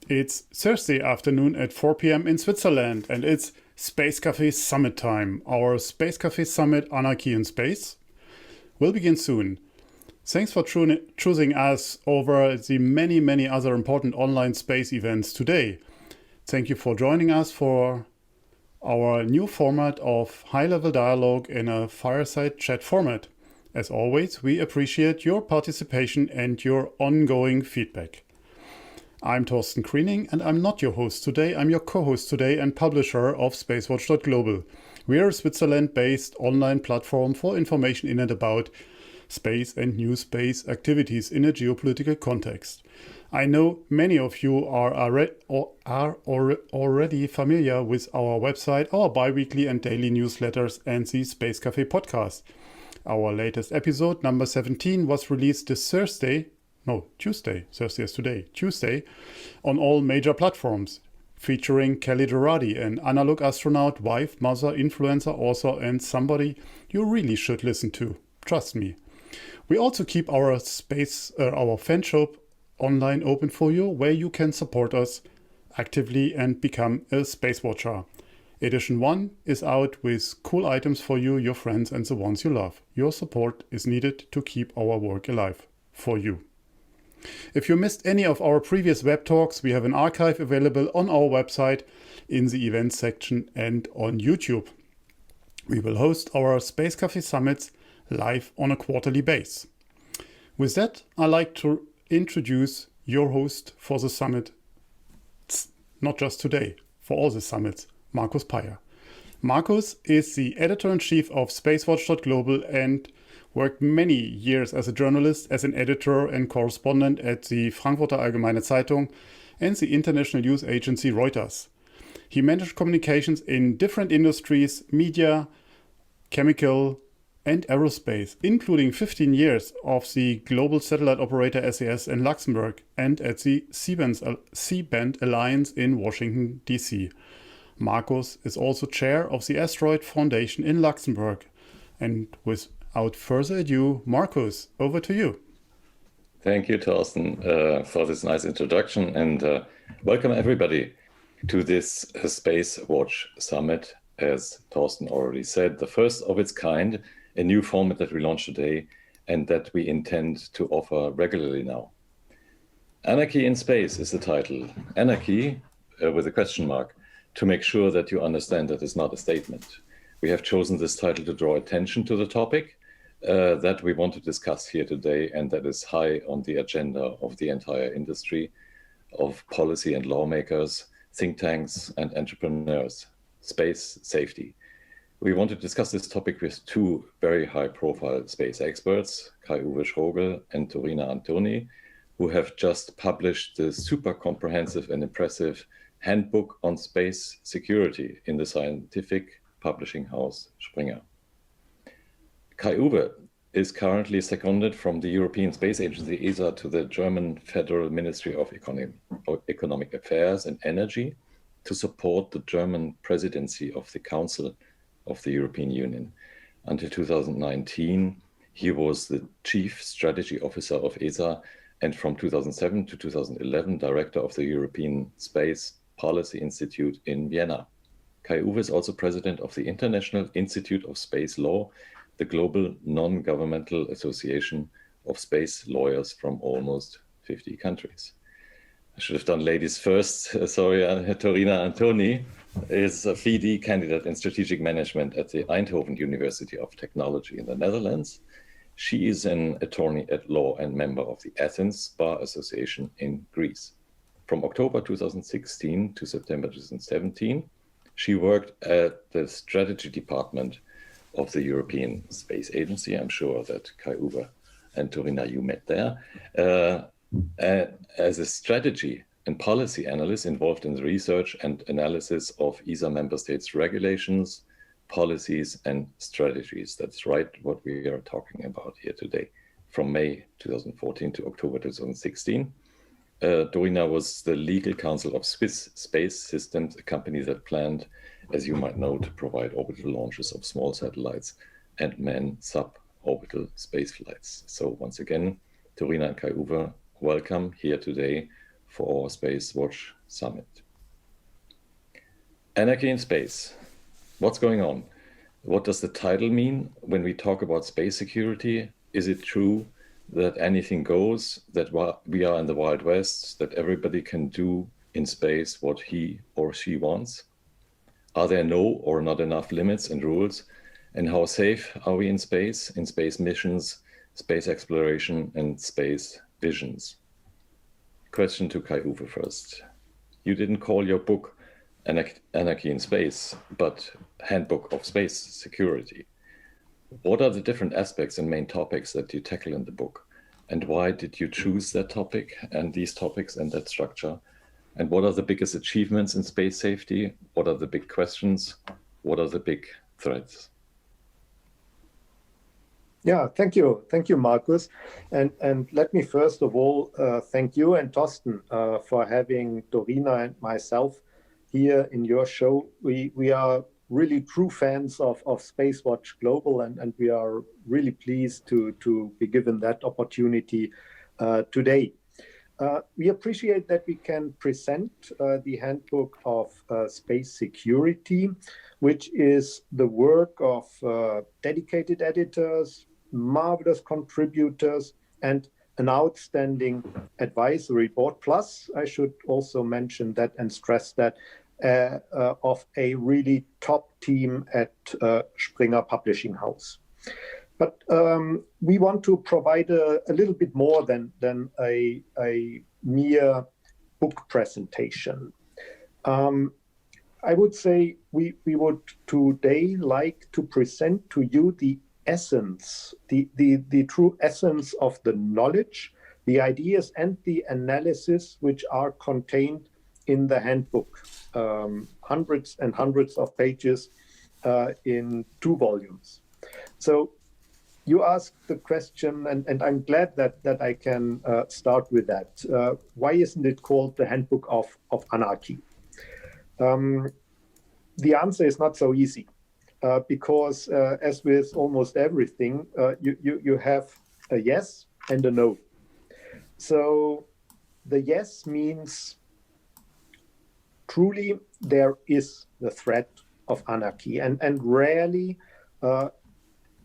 It's Thursday afternoon at 4 p.m. in Switzerland, and it's Space Café Summit time. Our Space Café Summit, Anarchy in Space, will begin soon. Thanks for choosing us over the many other important online space events today. Thank you for joining us for our new format of high-level dialogue in a fireside chat format. As always, we appreciate your participation and your ongoing feedback. I'm Thorsten Kriening, and I'm not your host today. I'm your co-host today and publisher of SpaceWatch.Global. We are a Switzerland-based online platform for information in and about space and new space activities in a geopolitical context. I know many of you are already familiar with our website, our bi-weekly and daily newsletters, and the Space Café podcast. Our latest episode, number 17, was released this Tuesday is today, Tuesday, on all major platforms, featuring Kelly Gerardi, an analog astronaut, wife, mother, influencer, author, and somebody you really should listen to. Trust me. We also keep our fan shop online open for you, where you can support us actively and become a space watcher. Edition 1 is out with cool items for you, your friends, and the ones you love. Your support is needed to keep our work alive for you. If you missed any of our previous web talks, we have an archive available on our website in the events section and on YouTube. We will host our Space Café Summits live on a quarterly basis. With that, I'd like to introduce your host for the summit, not just today, for all the summits, Markus Peyer. Markus is the editor-in-chief of SpaceWatch.Global and worked many years as a journalist, as an editor and correspondent at the Frankfurter Allgemeine Zeitung and the international news agency Reuters. He managed communications in different industries, media, chemical, and aerospace, including 15 years of the global satellite operator SAS in Luxembourg and at the C-band Alliance in Washington, D.C. Markus is also chair of the Asteroid Foundation in Luxembourg. And without further ado, Markus, over to you. Thank you, Thorsten, for this nice introduction, and welcome everybody to this Space Watch Summit. As Thorsten already said, the first of its kind, a new format that we launched today and that we intend to offer regularly now. Anarchy in Space is the title. Anarchy, with a question mark, to make sure that you understand that it's not a statement. We have chosen this title to draw attention to the topic that we want to discuss here today, and that is high on the agenda of the entire industry, of policy and lawmakers, think tanks and entrepreneurs: space safety. We want to discuss this topic with two very high-profile space experts, Kai-Uwe Schrogl and Ntorina Antoni, who have just published the super comprehensive and impressive Handbook on Space Security in the scientific publishing house Springer. Kai-Uwe is currently seconded from the European Space Agency ESA to the German Federal Ministry of Economic Affairs and Energy to support the German presidency of the Council of the European Union. Until 2019, he was the Chief Strategy Officer of ESA, and from 2007 to 2011, Director of the European Space Policy Institute in Vienna. Kai-Uwe is also President of the International Institute of Space Law, the global non-governmental association of space lawyers from almost 50 countries. I should have done ladies first. Ntorina Antoni is a PhD candidate in strategic management at the Eindhoven University of Technology in the Netherlands. She is an attorney at law and member of the Athens Bar Association in Greece. From October 2016 to September 2017, she worked at the strategy department of the European Space Agency. I'm sure that Kai-Uwe and Ntorina, you met there. As a strategy and policy analyst involved in the research and analysis of ESA member states' regulations, policies, and strategies. That's right, what we are talking about here today. From May 2014 to October 2016, Ntorina was the legal counsel of Swiss Space Systems, a company that planned, as you might know, to provide orbital launches of small satellites and manned suborbital space flights. So once again, Ntorina and Kai-Uwe, welcome here today for our SpaceWatch Summit. Anarchy in space. What's going on? What does the title mean when we talk about space security? Is it true that anything goes, that we are in the Wild West, that everybody can do in space what he or she wants? Are there no or not enough limits and rules? And how safe are we in space missions, space exploration, and space visions? Question to Kai-Uwe first. You didn't call your book Anarchy in Space, but Handbook of Space Security. What are the different aspects and main topics that you tackle in the book? And why did you choose that topic and these topics and that structure? And what are the biggest achievements in space safety? What are the big questions? What are the big threats? Yeah, thank you, Markus. And let me first of all thank you and Thorsten for having Ntorina and myself here in your show. We are really true fans of SpaceWatch.Global, and we are really pleased to be given that opportunity today. We appreciate that we can present the Handbook of Space Security, which is the work of dedicated editors, marvelous contributors, and an outstanding advisory board. Plus, I should also mention that and stress that of a really top team at Springer Publishing House. But we want to provide a little bit more than a mere book presentation. I would say we would today like to present to you the essence, the true essence of the knowledge, the ideas and the analysis which are contained in the handbook, hundreds and hundreds of pages in 2 volumes. So you asked the question, and I'm glad that I can start with that. Why isn't it called the Handbook of Anarchy? The answer is not so easy, because as with almost everything, you have a yes and a no. So the yes means truly there is the threat of anarchy, and rarely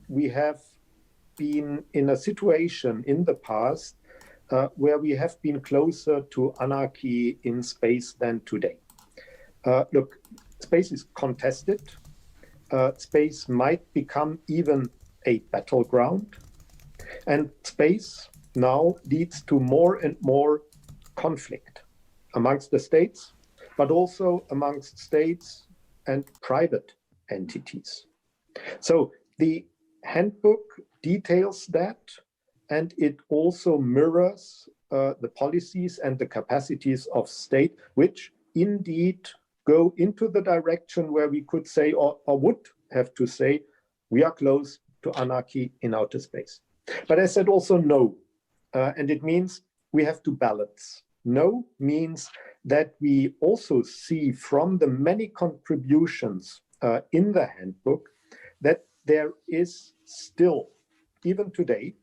we have been in a situation in the past where we have been closer to anarchy in space than today. Look, space is contested. Space might become even a battleground, and space now leads to more and more conflict amongst the states, but also amongst states and private entities. So the handbook details that, and it also mirrors the policies and the capacities of state, which indeed go into the direction where we could say, or would have to say, we are close to anarchy in outer space. But I said also no, and it means we have to balance. No means that we also see from the many contributions in the handbook that there is still, even today,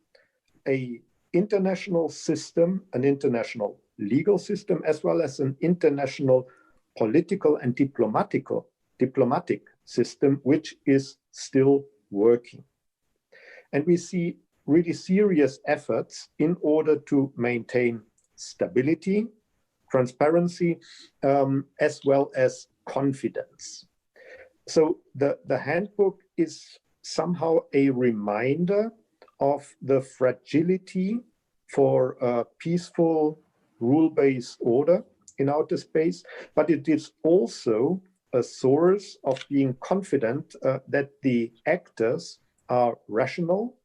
an international system, an international legal system, as well as an international political and diplomatic system, which is still working. And we see really serious efforts in order to maintain stability, transparency, as well as confidence. So the handbook is somehow a reminder of the fragility for a peaceful, rule-based order in outer space, but it is also a source of being confident that the actors are rational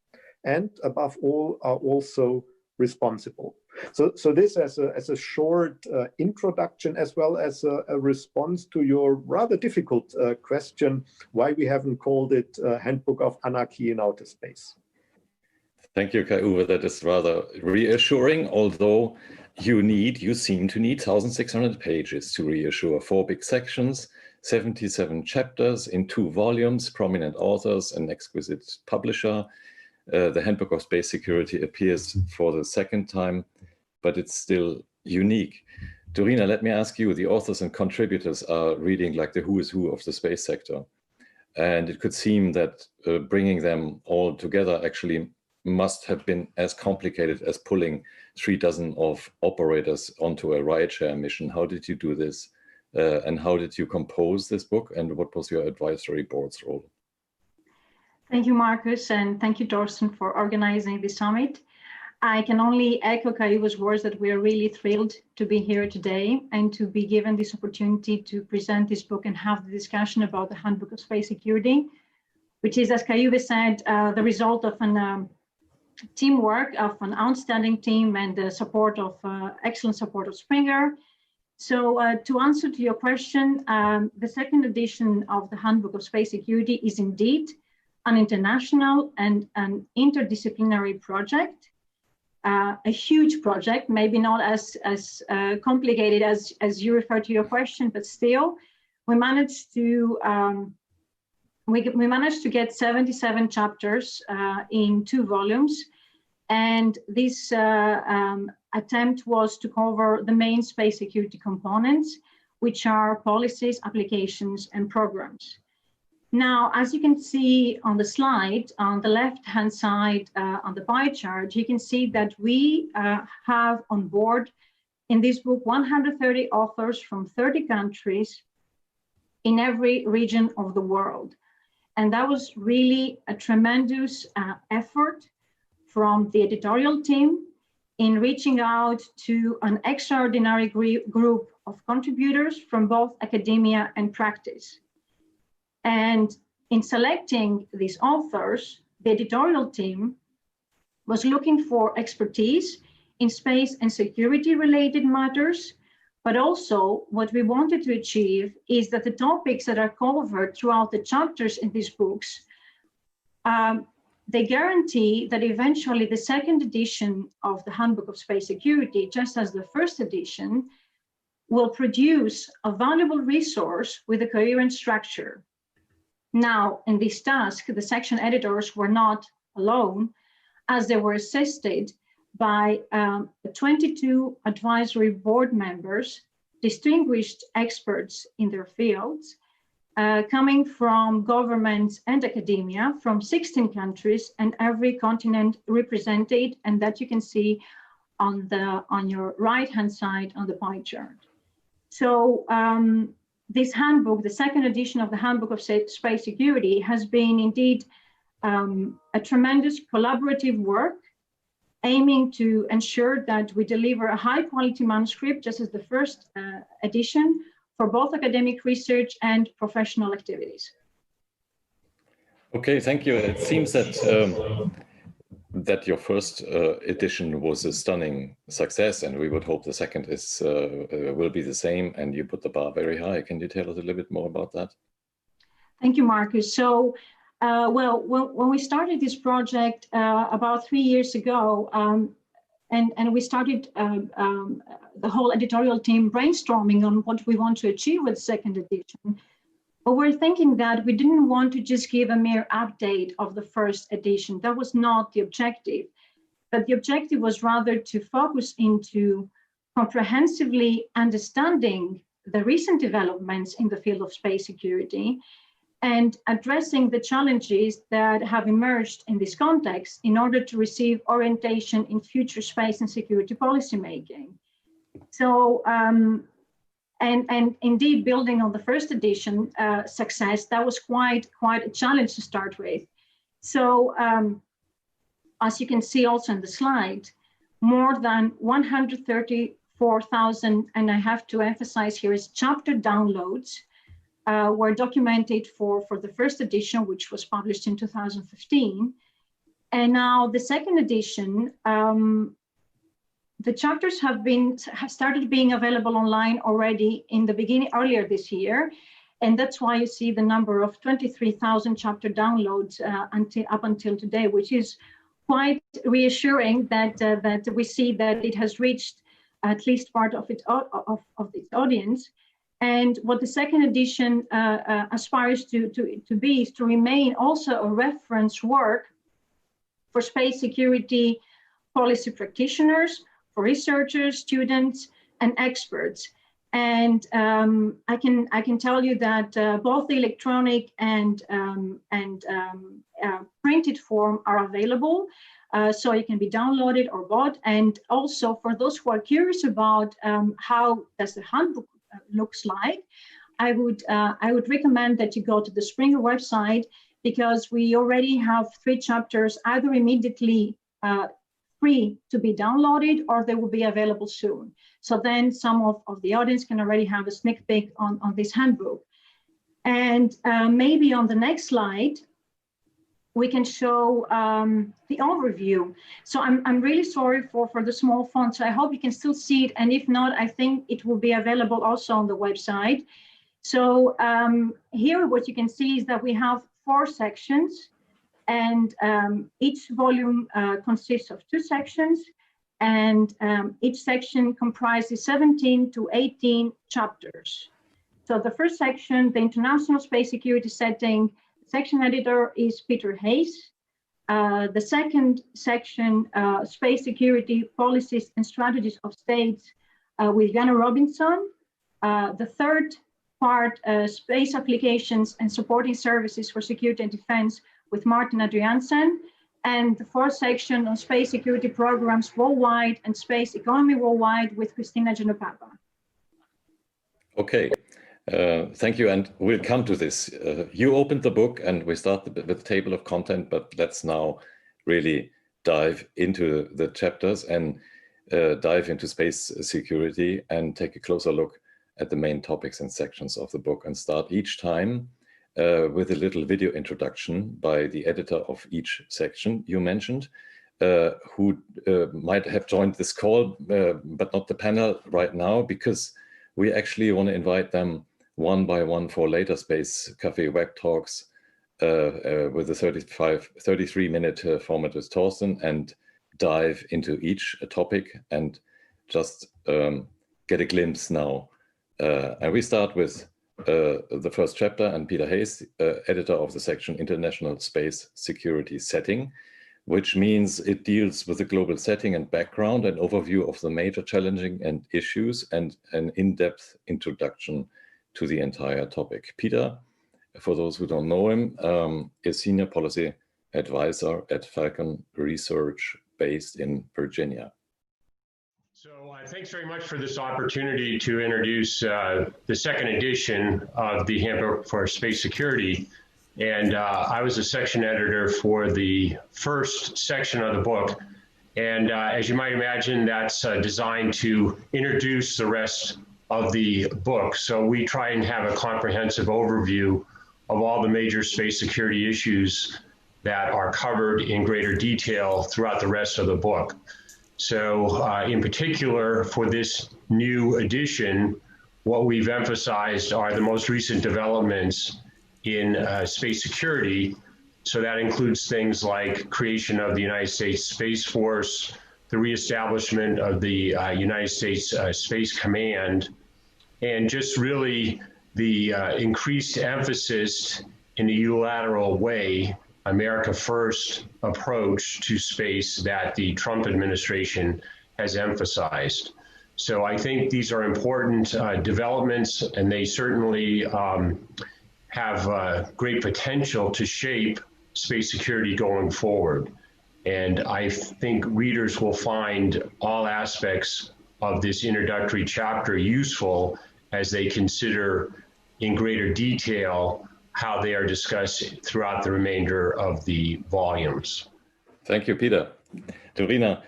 and, above all, are also responsible. So this as a short introduction, as well as a response to your rather difficult question, why we haven't called it Handbook of Anarchy in Outer Space. Thank you, Kai-Uwe. That is rather reassuring, although you seem to need 1,600 pages to reassure. 4 big sections, 77 chapters in 2 volumes, prominent authors, an exquisite publisher. The Handbook of Space Security appears for the 2nd time, but it's still unique. Ntorina, let me ask you, the authors and contributors are reading like the who is who of the space sector. And it could seem that bringing them all together actually must have been as complicated as pulling 36 of operators onto a rideshare mission. How did you do this? And how did you compose this book? And what was your advisory board's role? Thank you, Markus, and thank you, Torsten, for organizing the summit. I can only echo Kai-Uwe's words that we are really thrilled to be here today and to be given this opportunity to present this book and have the discussion about the Handbook of Space Security, which is, as Kai-Uwe said, the result of an teamwork of an outstanding team and the support of excellent support of Springer. So to answer to your question, the second edition of the Handbook of Space Security is indeed an international and an interdisciplinary project. A huge project, maybe not as complicated as you refer to your question, but still, we managed to get 77 chapters in 2 volumes, and this attempt was to cover the main space security components, which are policies, applications, and programs. Now, as you can see on the slide, on the left-hand side on the pie chart, you can see that we have on board in this book 130 authors from 30 countries in every region of the world. And that was really a tremendous effort from the editorial team in reaching out to an extraordinary group of contributors from both academia and practice. And in selecting these authors, the editorial team was looking for expertise in space and security related matters, but also what we wanted to achieve is that the topics that are covered throughout the chapters in these books, they guarantee that eventually the second edition of the Handbook of Space Security, just as the first edition, will produce a valuable resource with a coherent structure. Now, in this task, the section editors were not alone, as they were assisted by 22 advisory board members, distinguished experts in their fields, coming from governments and academia from 16 countries and every continent represented, and that you can see on your right-hand side on the pie chart. So this handbook, the second edition of the Handbook of Space Security, has been indeed a tremendous collaborative work aiming to ensure that we deliver a high quality manuscript, just as the first edition, for both academic research and professional activities. Okay, thank you. It seems that that your first edition was a stunning success, and we would hope the second will be the same, and you put the bar very high. Can you tell us a little bit more about that? Thank you, Markus. So, well, when we started this project about 3 years ago, and we started the whole editorial team brainstorming on what we want to achieve with second edition, but we're thinking that we didn't want to just give a mere update of the first edition. That was not the objective, but the objective was rather to focus into comprehensively understanding the recent developments in the field of space security and addressing the challenges that have emerged in this context in order to receive orientation in future space and security policymaking. So, and indeed, building on the first edition success, that was quite a challenge to start with. So, as you can see also in the slide, more than 134,000, and I have to emphasize here, is chapter downloads were documented for the first edition, which was published in 2015. And now the second edition, the chapters have started being available online already in the beginning, earlier this year. And that's why you see the number of 23,000 chapter downloads up until today, which is quite reassuring that we see that it has reached at least part of its audience. And what the second edition aspires to be is to remain also a reference work for space security policy practitioners, for researchers, students, and experts. And I can tell you that both the electronic and printed form are available, so it can be downloaded or bought. And also for those who are curious about how does the handbook looks like, I would recommend that you go to the Springer website, because we already have 3 chapters either immediately free to be downloaded, or they will be available soon. So then some of the audience can already have a sneak peek on this handbook. And maybe on the next slide, we can show the overview. So I'm really sorry for the small font, so I hope you can still see it. And if not, I think it will be available also on the website. So here what you can see is that we have 4 sections, and each volume consists of 2 sections, and each section comprises 17 to 18 chapters. So the first section, the International Space Security Setting, section editor is Peter Hayes. The second section, Space Security Policies and Strategies of States, with Jana Robinson. The third part, Space Applications and Supporting Services for Security and Defense, with Maarten Adriaensen. And the fourth section on space security programs worldwide and space economy worldwide, with Christina Genopapa. Okay, thank you, and we'll come to this. You opened the book and we start with the table of content, but let's now really dive into the chapters and dive into space security and take a closer look at the main topics and sections of the book, and start each time with a little video introduction by the editor of each section you mentioned, who might have joined this call, but not the panel right now, because we actually want to invite them one by one for later Space Café web talks with a 33-minute format with Thorsten, and dive into each topic and just get a glimpse now. And we start with the first chapter, and Peter Hayes, editor of the section International Space Security Setting, which means it deals with the global setting and background, an overview of the major challenging and issues, and an in-depth introduction to the entire topic. Peter, for those who don't know him, is Senior Policy Advisor at Falcon Research based in Virginia. So thanks very much for this opportunity to introduce the second edition of the Handbook for Space Security. And I was a section editor for the first section of the book. And as you might imagine, that's designed to introduce the rest of the book. So we try and have a comprehensive overview of all the major space security issues that are covered in greater detail throughout the rest of the book. So in particular, for this new edition, what we've emphasized are the most recent developments in space security. So that includes things like creation of the United States Space Force, the reestablishment of the United States Space Command, and just really the increased emphasis in a unilateral way, America First approach to space that the Trump administration has emphasized. So I think these are important developments, and they certainly have great potential to shape space security going forward. And I think readers will find all aspects of this introductory chapter useful as they consider in greater detail how they are discussed throughout the remainder of the volumes. Thank you, Peter. Ntorina,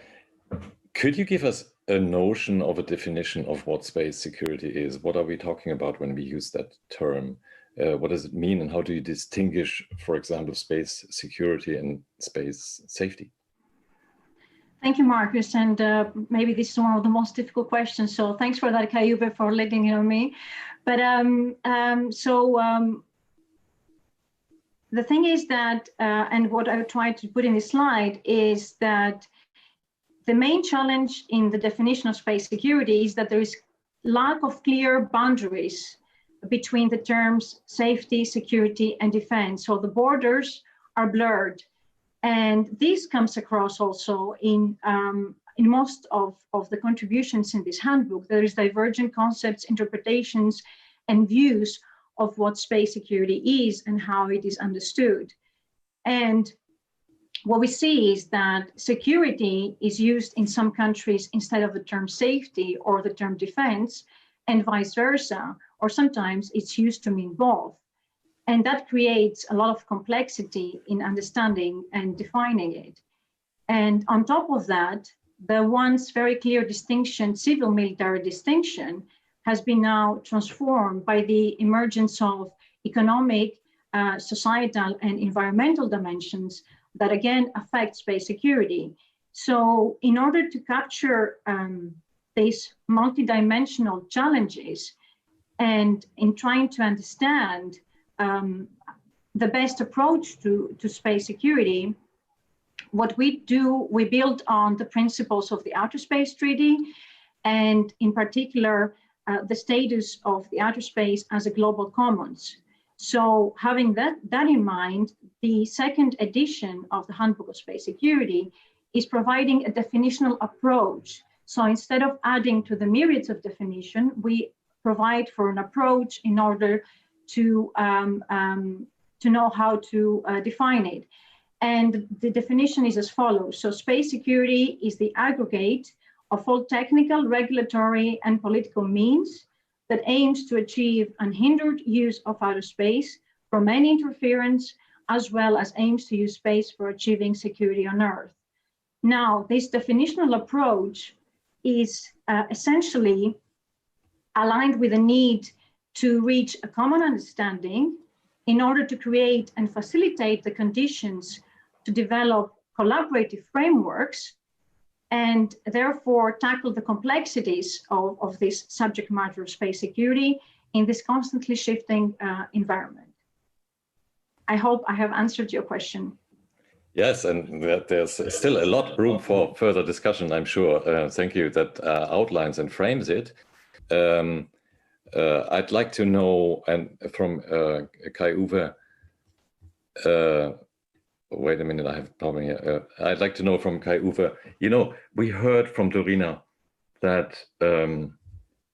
could you give us a notion of a definition of what space security is? What are we talking about when we use that term? What does it mean, and how do you distinguish, for example, space security and space safety? Thank you, Markus. And maybe this is one of the most difficult questions. So thanks for that, Kai-Uwe, for letting it on me. But the thing is that, and what I tried to put in this slide is that the main challenge in the definition of space security is that there is lack of clear boundaries between the terms safety, security, and defense. So the borders are blurred. And this comes across also in in most of the contributions in this handbook, there is divergent concepts, interpretations, and views of what space security is and how it is understood. And what we see is that security is used in some countries instead of the term safety or the term defense, and vice versa, or sometimes it's used to mean both. And that creates a lot of complexity in understanding and defining it. And on top of that, the once very clear distinction, civil-military distinction, has been now transformed by the emergence of economic, societal, and environmental dimensions that again affect space security. So in order to capture these multidimensional challenges and in trying to understand the best approach to space security, what we do, we build on the principles of the Outer Space Treaty, and in particular, the status of the outer space as a global commons. So having that in mind, the second edition of the Handbook of Space Security is providing a definitional approach. So instead of adding to the myriads of definition, we provide for an approach in order to know how to define it. And the definition is as follows. So space security is the aggregate of all technical, regulatory, and political means that aims to achieve unhindered use of outer space from any interference, as well as aims to use space for achieving security on Earth. Now, this definitional approach is essentially aligned with the need to reach a common understanding in order to create and facilitate the conditions to develop collaborative frameworks and therefore tackle the complexities of this subject matter of space security in this constantly shifting environment. I hope I have answered your question. Yes, and there's still a lot of room for further discussion, I'm sure. Thank you. That outlines and frames it. I'd like to know, and from Kai-Uwe, wait a minute, I have a problem here. I'd like to know from Kai-Uwe, you know, we heard from Ntorina that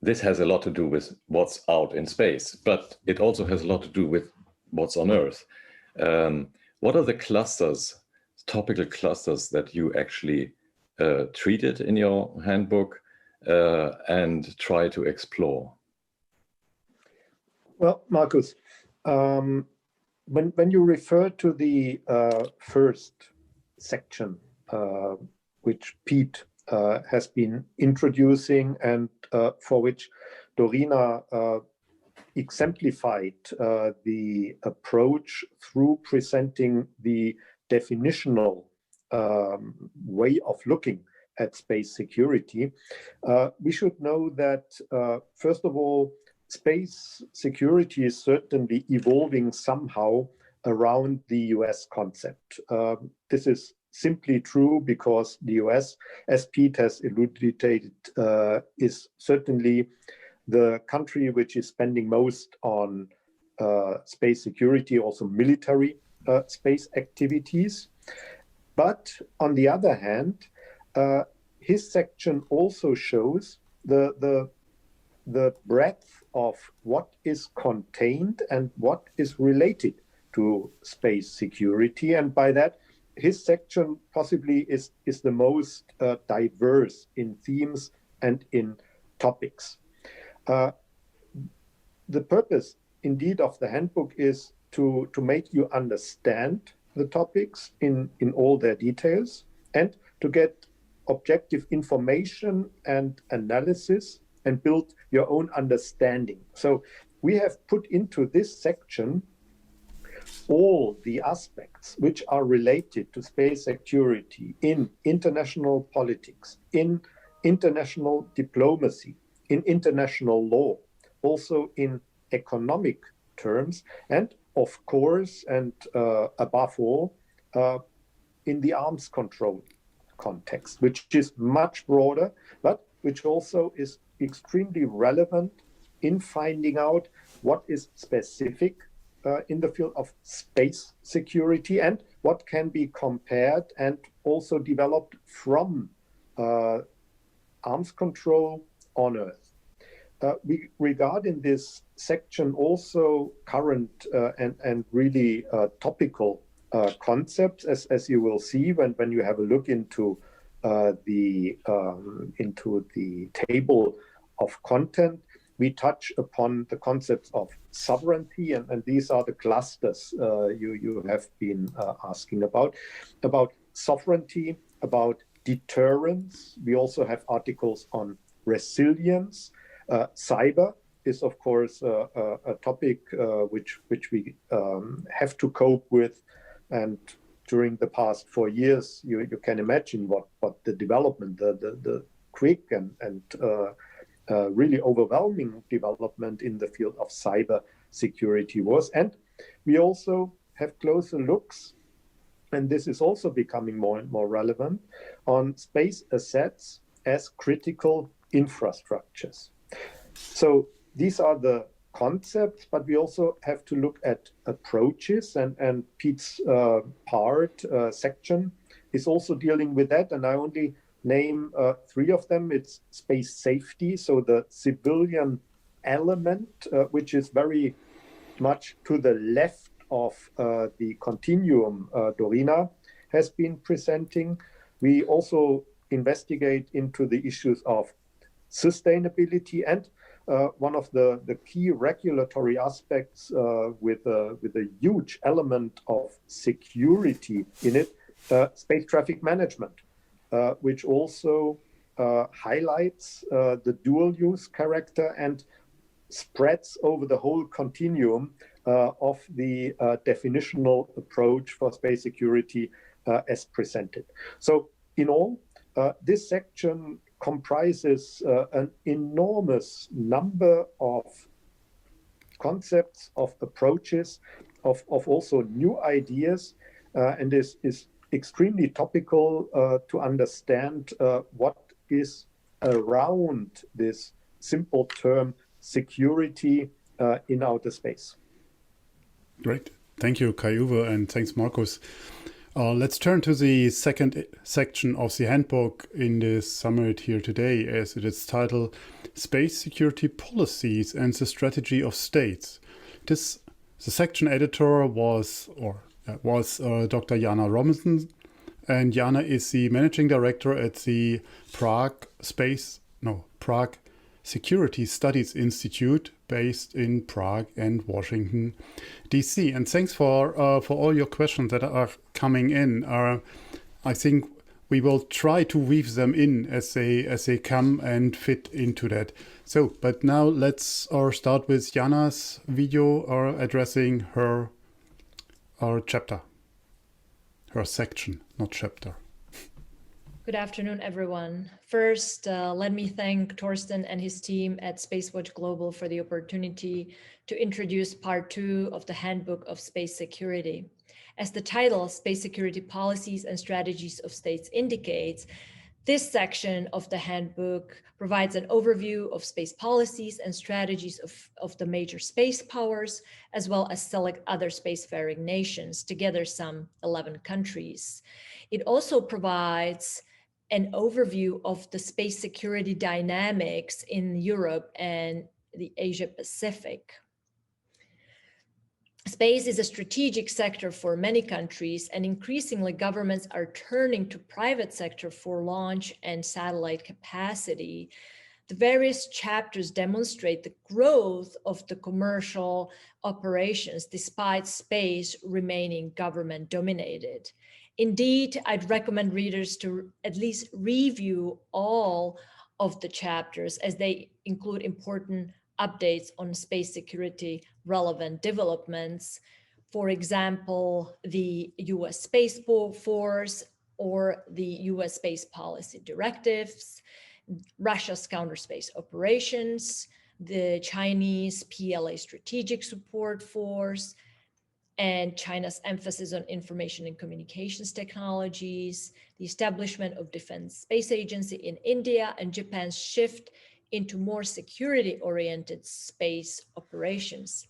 this has a lot to do with what's out in space, but it also has a lot to do with what's on Earth. What are the clusters, topical clusters that you actually treated in your handbook and try to explore? Well, Markus, when you refer to the first section, which Pete has been introducing and for which Ntorina exemplified the approach through presenting the definitional way of looking at space security, we should know that, first of all, space security is certainly evolving somehow around the US concept. This is simply true because the US, as Pete has elucidated, is certainly the country which is spending most on space security, also military space activities. But on the other hand, his section also shows the breadth of what is contained and what is related to space security. And by that, his section possibly is the most diverse in themes and in topics. The purpose, indeed, of the handbook is to make you understand the topics in all their details and to get objective information and analysis and build your own understanding. So we have put into this section all the aspects which are related to space security in international politics, in international diplomacy, in international law, also in economic terms, and of course, and above all, in the arms control context, which is much broader, but which also is extremely relevant in finding out what is specific in the field of space security and what can be compared and also developed from arms control on Earth. We regard in this section also current and really topical concepts, as you will see when you have a look into the table of content. We touch upon the concepts of sovereignty, and these are the clusters you have been asking about sovereignty, about deterrence. We also have articles on resilience. Cyber is, of course, a topic which we have to cope with. And during the past 4 years, you can imagine what the development, the quick and really overwhelming development in the field of cyber security was. And we also have closer looks, and this is also becoming more and more relevant, on space assets as critical infrastructures. So these are the concepts, but we also have to look at approaches, and Pete's section is also dealing with that. And I only name 3 of them. It's space safety, so the civilian element, which is very much to the left of the continuum Ntorina has been presenting. We also investigate into the issues of sustainability, and one of the key regulatory aspects with a huge element of security in it, space traffic management, which also highlights the dual use character and spreads over the whole continuum of the definitional approach for space security as presented. So in all, this section comprises an enormous number of concepts, of approaches, of also new ideas, and is extremely topical to understand what is around this simple term security in outer space. Great. Thank you, Kai-Uwe, and thanks, Markus. Let's turn to the second section of the handbook in this summit here today, as it is titled Space Security Policies and the Strategy of States. The section editor was Dr. Jana Robinson, and Jana is the managing director at the Prague Security Studies Institute, based in Prague and Washington, D.C. And thanks for all your questions that are coming in. I think we will try to weave them in as they come and fit into that. So, but now let's start with Jana's video addressing her chapter, her section, not chapter. Good afternoon, everyone. First, let me thank Torsten and his team at SpaceWatch.Global for the opportunity to introduce part 2 of the Handbook of Space Security. As the title, Space Security Policies and Strategies of States, indicates, this section of the handbook provides an overview of space policies and strategies of the major space powers, as well as select other spacefaring nations, together some 11 countries. It also provides an overview of the space security dynamics in Europe and the Asia Pacific. Space is a strategic sector for many countries, and increasingly governments are turning to private sector for launch and satellite capacity. The various chapters demonstrate the growth of the commercial operations despite space remaining government dominated. Indeed, I'd recommend readers to at least review all of the chapters, as they include important updates on space security relevant developments. For example, the US Space Force or the US Space Policy Directives, Russia's counter space operations, the Chinese PLA Strategic Support Force, and China's emphasis on information and communications technologies, the establishment of Defense Space Agency in India, and Japan's shift into more security-oriented space operations.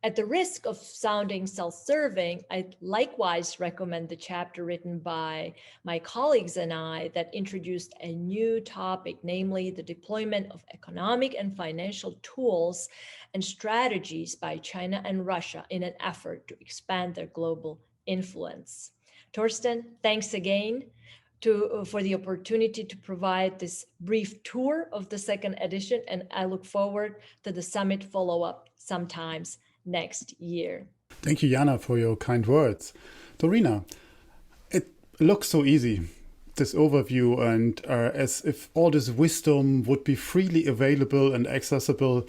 At the risk of sounding self-serving, I likewise recommend the chapter written by my colleagues and I that introduced a new topic, namely the deployment of economic and financial tools and strategies by China and Russia in an effort to expand their global influence. Torsten, thanks again for the opportunity to provide this brief tour of the second edition, and I look forward to the summit follow-up sometimes next year. Thank you, Jana, for your kind words. Ntorina, it looks so easy, this overview, and as if all this wisdom would be freely available and accessible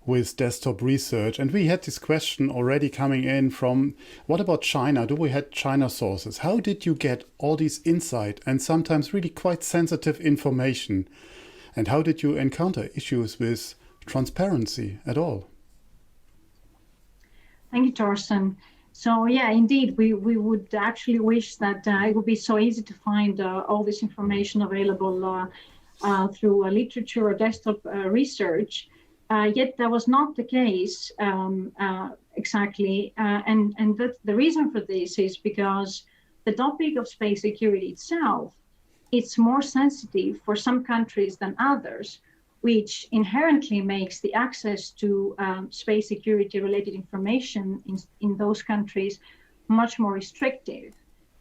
with desktop research. And we had this question already coming in from, what about China? Do we have China sources? How did you get all these insight and sometimes really quite sensitive information? And how did you encounter issues with transparency at all? Thank you, Torsten. So yeah, indeed, we would actually wish that it would be so easy to find all this information available through literature or desktop research. Yet that was not the case exactly. And the reason for this is because the topic of space security itself, it's more sensitive for some countries than others, which inherently makes the access to space security related information in those countries much more restrictive.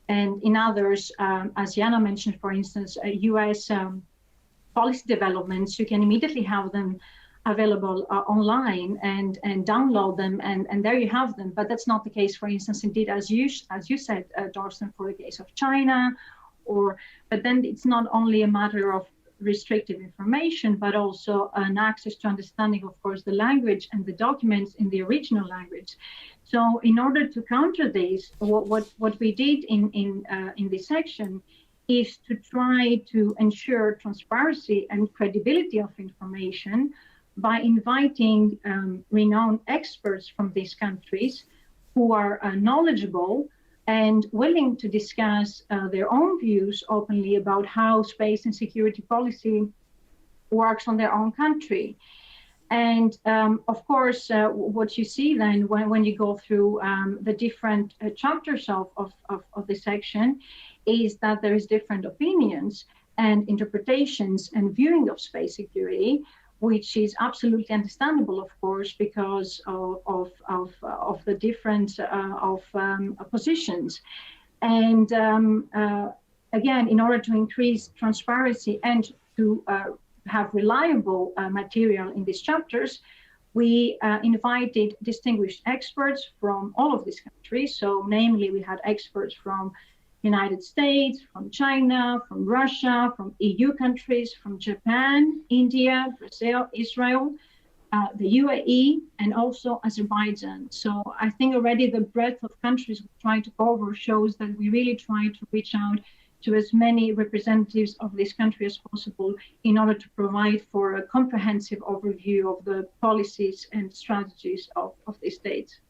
And in others, as Jana mentioned, for instance, US policy developments, you can immediately have them available online and download them, and there you have them. But that's not the case, for instance, indeed, as you said, Torsten, for the case of China, but then it's not only a matter of restrictive information, but also an access to understanding, of course, the language and the documents in the original language. So in order to counter this, what we did in this section is to try to ensure transparency and credibility of information by inviting renowned experts from these countries who are knowledgeable and willing to discuss their own views openly about how space and security policy works on their own country. And of course, what you see then when you go through the different chapters of the section is that there is different opinions and interpretations and viewing of space security, which is absolutely understandable, of course, because of the difference of positions. And again, in order to increase transparency and to have reliable material in these chapters, we invited distinguished experts from all of these countries. So namely, we had experts from United States, from China, from Russia, from EU countries, from Japan, India, Brazil, Israel, the UAE, and also Azerbaijan. So I think already the breadth of countries we're trying to cover shows that we really try to reach out to as many representatives of this country as possible in order to provide for a comprehensive overview of the policies and strategies of the states.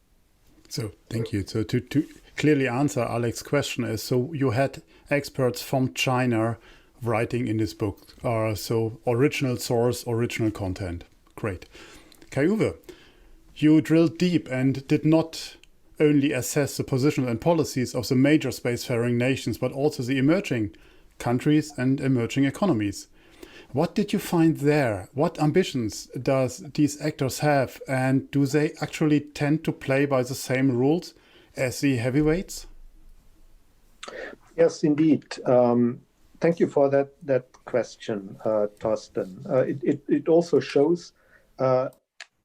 So thank you. So to clearly answer Alex's question is, so you had experts from China writing in this book, so original source, original content. Great. Kai-Uwe, you drilled deep and did not only assess the position and policies of the major spacefaring nations, but also the emerging countries and emerging economies. What did you find there? What ambitions does these actors have? And do they actually tend to play by the same rules as the heavyweights? Yes, indeed. Thank you for that question, Torsten. It also shows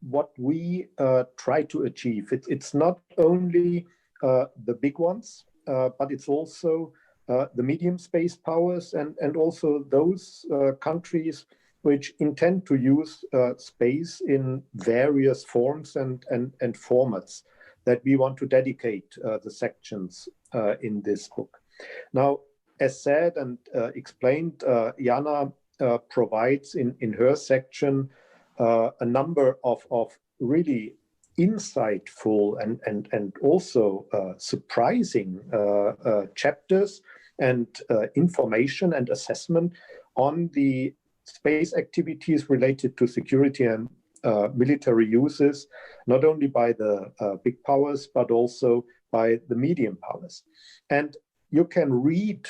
what we try to achieve. It's not only the big ones, but it's also the medium space powers and also those countries which intend to use space in various forms and formats that we want to dedicate the sections in this book. Now, as said and explained, Jana provides in her section a number of really insightful and also surprising chapters and information and assessment on the space activities related to security and military uses, not only by the big powers, but also by the medium powers. And you can read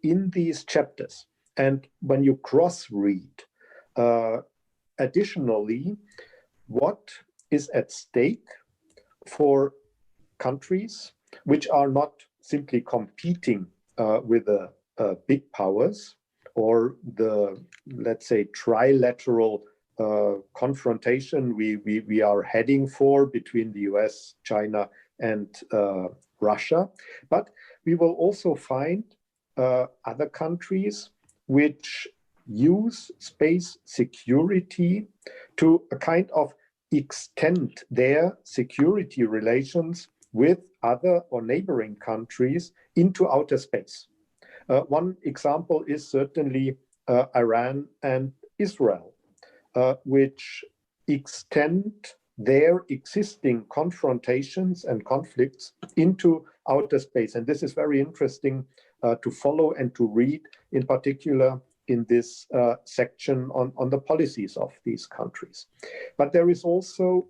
in these chapters, and when you cross-read, additionally, what is at stake for countries which are not simply competing with the big powers or the, let's say, trilateral confrontation we are heading for between the US, China, and Russia. But we will also find other countries which use space security to a kind of extend their security relations with other or neighboring countries into outer space. One example is certainly Iran and Israel, which extend their existing confrontations and conflicts into outer space. And this is very interesting to follow and to read, in particular in this section on the policies of these countries. But there is also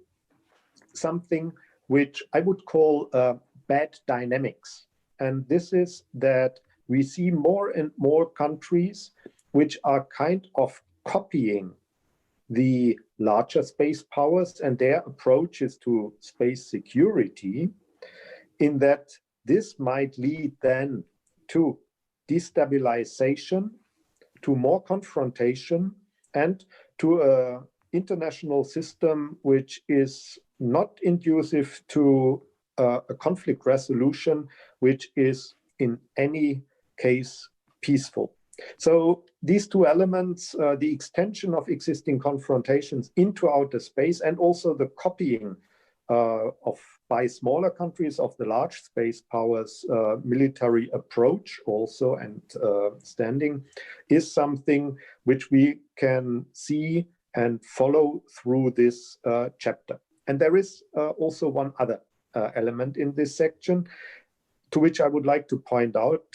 something which I would call bad dynamics. And this is that we see more and more countries which are kind of copying the larger space powers and their approaches to space security, in that this might lead then to destabilization, to more confrontation, and to an international system which is not conducive to a conflict resolution, which is in any case peaceful. So these two elements, the extension of existing confrontations into outer space and also the copying by smaller countries of the large space powers military approach also and standing, is something which we can see and follow through this chapter. And there is also one other element in this section to which I would like to point out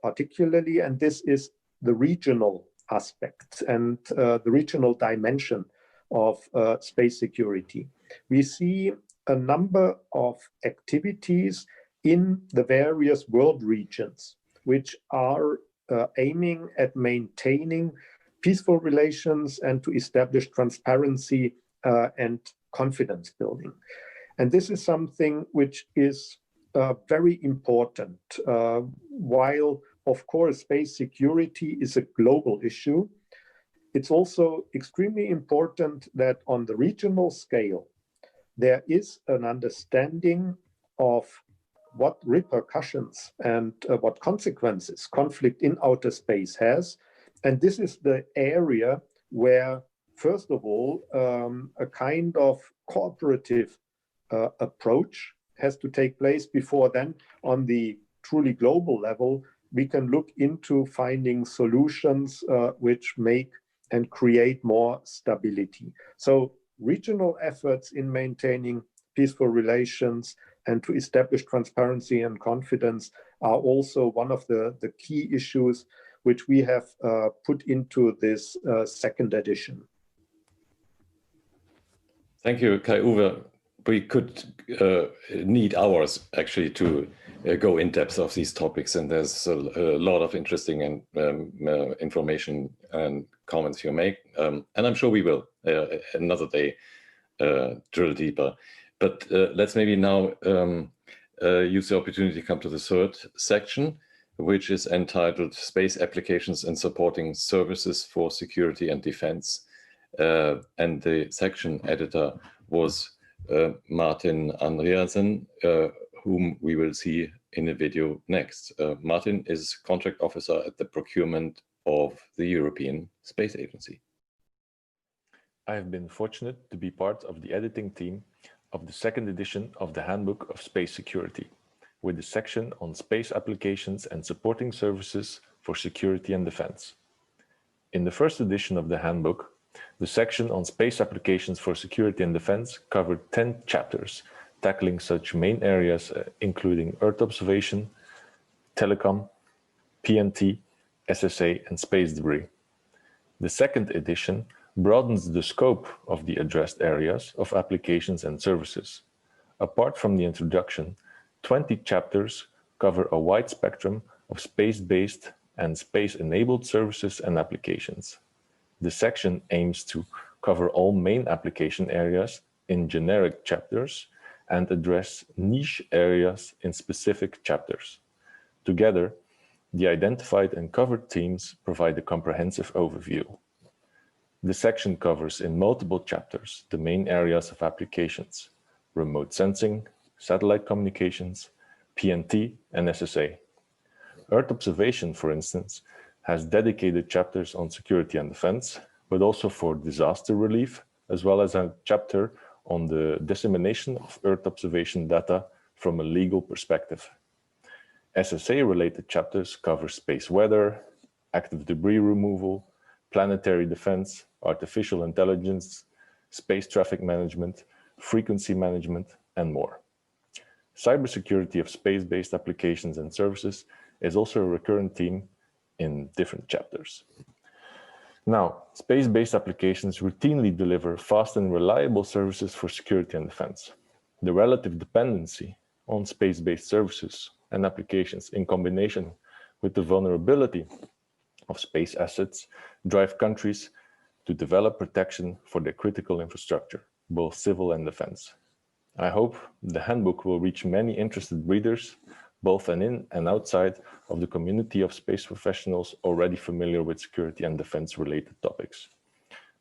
particularly, and this is the regional aspect and the regional dimension of space security. We see a number of activities in the various world regions which are aiming at maintaining peaceful relations and to establish transparency and confidence building. And this is something which is very important. While, of course, space security is a global issue, it's also extremely important that on the regional scale, there is an understanding of what repercussions and what consequences conflict in outer space has. And this is the area where, first of all, a kind of cooperative approach has to take place before then, on the truly global level, we can look into finding solutions which make and create more stability. So regional efforts in maintaining peaceful relations and to establish transparency and confidence are also one of the key issues which we have put into this second edition. Thank you, Kai-Uwe. We could need hours actually to go in depth of these topics, and there's a lot of interesting and information and comments you make, and I'm sure we will another day drill deeper. But let's maybe now use the opportunity to come to the third section, which is entitled Space Applications and Supporting Services for Security and Defense. And the section editor was Maarten Adriaensen, whom we will see in a video next. Maarten is contract officer at the procurement of the European Space Agency. I have been fortunate to be part of the editing team of the second edition of the Handbook of Space Security, with the section on space applications and supporting services for security and defense. In the first edition of the handbook, the section on space applications for security and defense covered 10 chapters, tackling such main areas including Earth observation, telecom, PNT, SSA, and space debris. The second edition broadens the scope of the addressed areas of applications and services. Apart from the introduction, 20 chapters cover a wide spectrum of space-based and space-enabled services and applications. The section aims to cover all main application areas in generic chapters and address niche areas in specific chapters. Together, the identified and covered themes provide a comprehensive overview. The section covers in multiple chapters the main areas of applications: remote sensing, satellite communications, PNT, and SSA. Earth observation, for instance, has dedicated chapters on security and defense, but also for disaster relief, as well as a chapter on the dissemination of Earth observation data from a legal perspective. SSA-related chapters cover space weather, active debris removal, planetary defense, artificial intelligence, space traffic management, frequency management, and more. Cybersecurity of space-based applications and services is also a recurrent theme in different chapters. Now, space-based applications routinely deliver fast and reliable services for security and defense. The relative dependency on space-based services and applications in combination with the vulnerability of space assets drive countries to develop protection for their critical infrastructure, both civil and defense. I hope the handbook will reach many interested readers, both in and outside of the community of space professionals already familiar with security and defense related topics.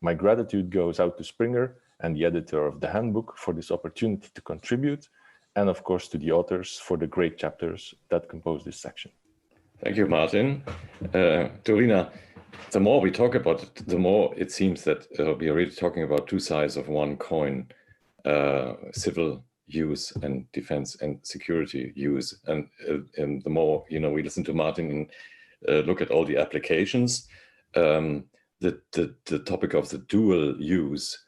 My gratitude goes out to Springer and the editor of the handbook for this opportunity to contribute, and of course to the authors for the great chapters that compose this section. Thank you, Maarten. Ntorina, the more we talk about it, the more it seems that we are really talking about two sides of one coin, civil use and defense and security use. And the more we listen to Maarten and look at all the applications, the topic of the dual use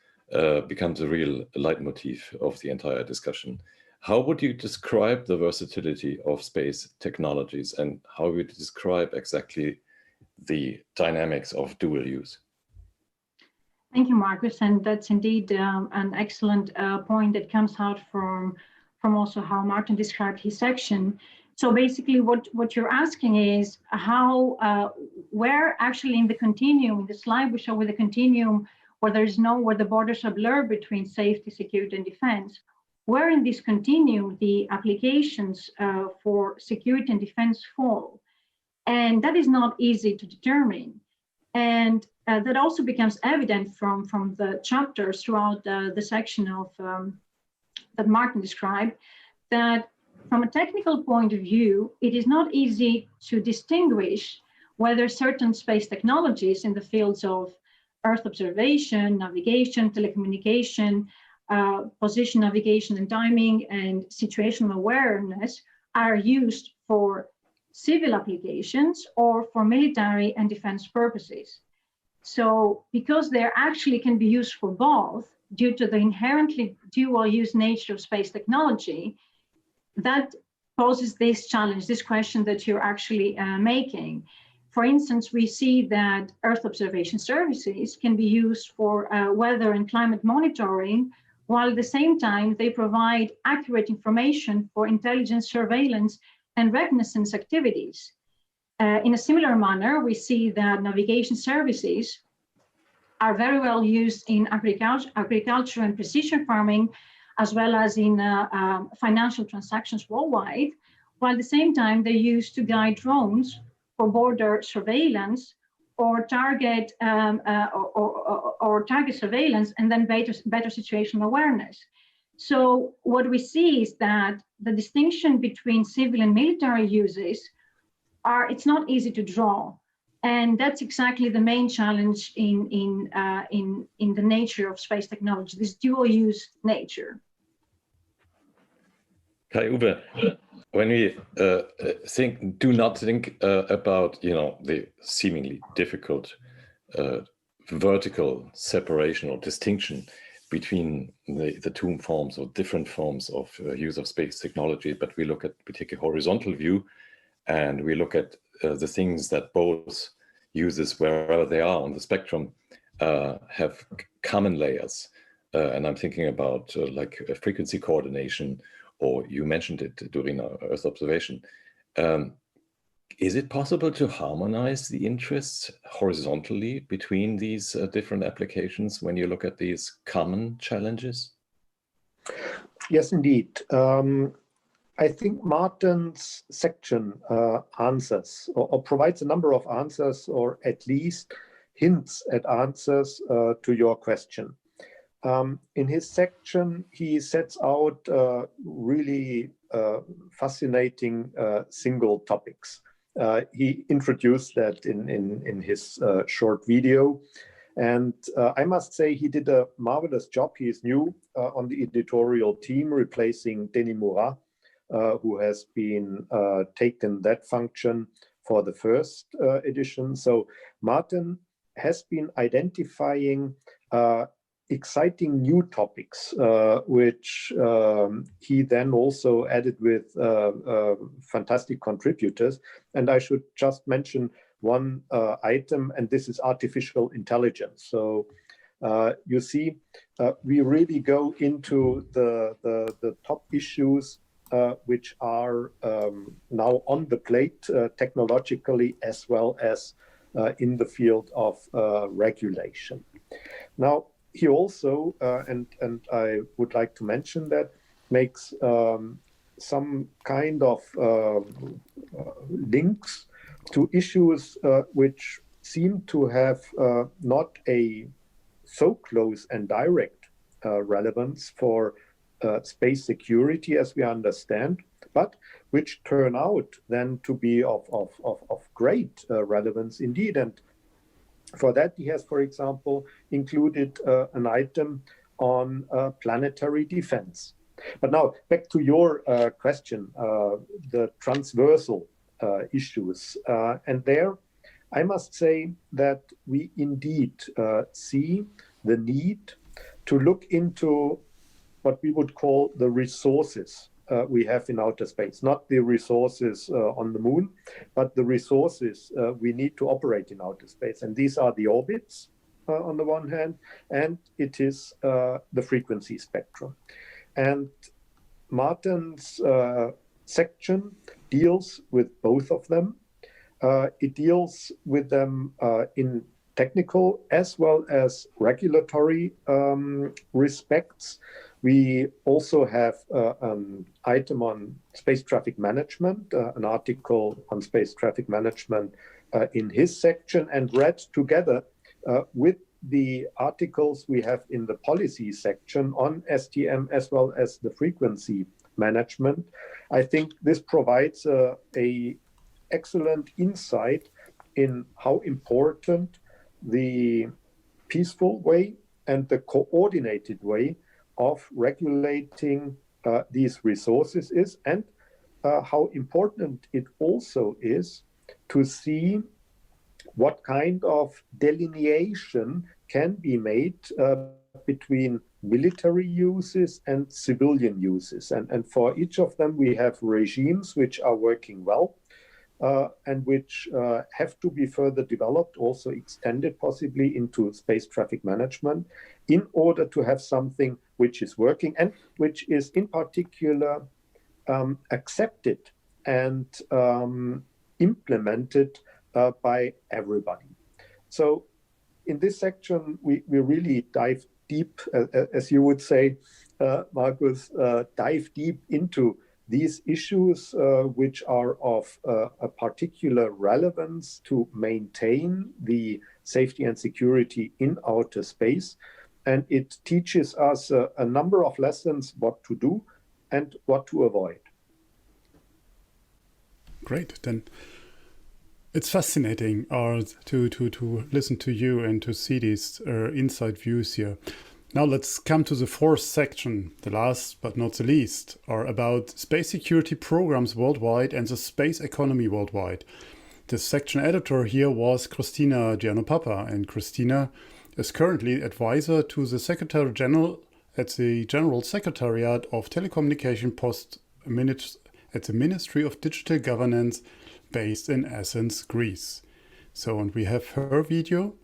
becomes a real leitmotif of the entire discussion. How would you describe the versatility of space technologies, and how would you describe exactly the dynamics of dual use? Thank you, Markus, and that's indeed an excellent point that comes out from also how Maarten described his section. So basically what you're asking is how, where actually in the continuum, in the slide we show with the continuum, where the borders are blurred between safety, security, and defense, where in this continuum the applications for security and defense fall. And that is not easy to determine. And that also becomes evident from the chapters throughout the section of that Maarten described, that from a technical point of view, it is not easy to distinguish whether certain space technologies in the fields of Earth observation, navigation, telecommunication, position navigation and timing, and situational awareness are used for civil applications or for military and defense purposes. So because they actually can be used for both due to the inherently dual use nature of space technology, that poses this challenge, this question that you're actually making. For instance, we see that Earth observation services can be used for weather and climate monitoring, while at the same time they provide accurate information for intelligence, surveillance, and reconnaissance activities. In a similar manner, we see that navigation services are very well used in agriculture and precision farming, as well as in financial transactions worldwide, while at the same time they're used to guide drones for border surveillance or target target surveillance, and then better situational awareness. So what we see is that the distinction between civil and military uses it's not easy to draw. And that's exactly the main challenge in the nature of space technology, this dual use nature. Kai-Uwe, when we do not think about the seemingly difficult vertical separation or distinction between the two forms or different forms of use of space technology, but we take a horizontal view, and we look at the things that both uses wherever they are on the spectrum. have common layers. And I'm thinking about like frequency coordination, or you mentioned it, Ntorina, Earth observation. Is it possible to harmonize the interests horizontally between these different applications when you look at these common challenges? Yes, indeed. I think Maarten's section answers or provides a number of answers, or at least hints at answers to your question. In his section, he sets out really fascinating single topics. He introduced that in his short video. And I must say he did a marvelous job. He is new on the editorial team, replacing Denis Murat, who has been taken that function for the first edition. So Maarten has been identifying exciting new topics, which he then also added with fantastic contributors. And I should just mention one item, and this is artificial intelligence. So you see, we really go into the top issues which are now on the plate technologically, as well as in the field of regulation. Now, he also, and I would like to mention that, makes some kind of links to issues which seem to have not a so close and direct relevance for space security as we understand, but which turn out then to be of great relevance indeed. And for that, he has, for example, included an item on planetary defense. But now, back to your question, the transversal issues. And there, I must say that we indeed see the need to look into what we would call the resources we have in outer space, not the resources on the moon, but the resources we need to operate in outer space. And these are the orbits on the one hand, and it is the frequency spectrum. And Maarten's section deals with both of them. It deals with them in technical as well as regulatory respects. We also have an item on space traffic management, an article on space traffic management in his section, and read together with the articles we have in the policy section on STM as well as the frequency management. I think this provides a excellent insight in how important the peaceful way and the coordinated way of regulating these resources is, and how important it also is to see what kind of delineation can be made between military uses and civilian uses. And for each of them, we have regimes which are working well and which have to be further developed, also extended possibly into space traffic management, in order to have something which is working and which is in particular accepted and implemented by everybody. So in this section, we really dive deep, as you would say, Markus, dive deep into these issues which are of a particular relevance to maintain the safety and security in outer space. And it teaches us a number of lessons, what to do and what to avoid. Great. Then it's fascinating to listen to you and to see these inside views here. Now let's come to the fourth section, the last but not the least, are about space security programs worldwide and the space economy worldwide. The section editor here was Christina Giannopapa, and Christina is currently advisor to the Secretary General at the General Secretariat of Telecommunication Post at the Ministry of Digital Governance based in Athens, Greece. So, and we have her video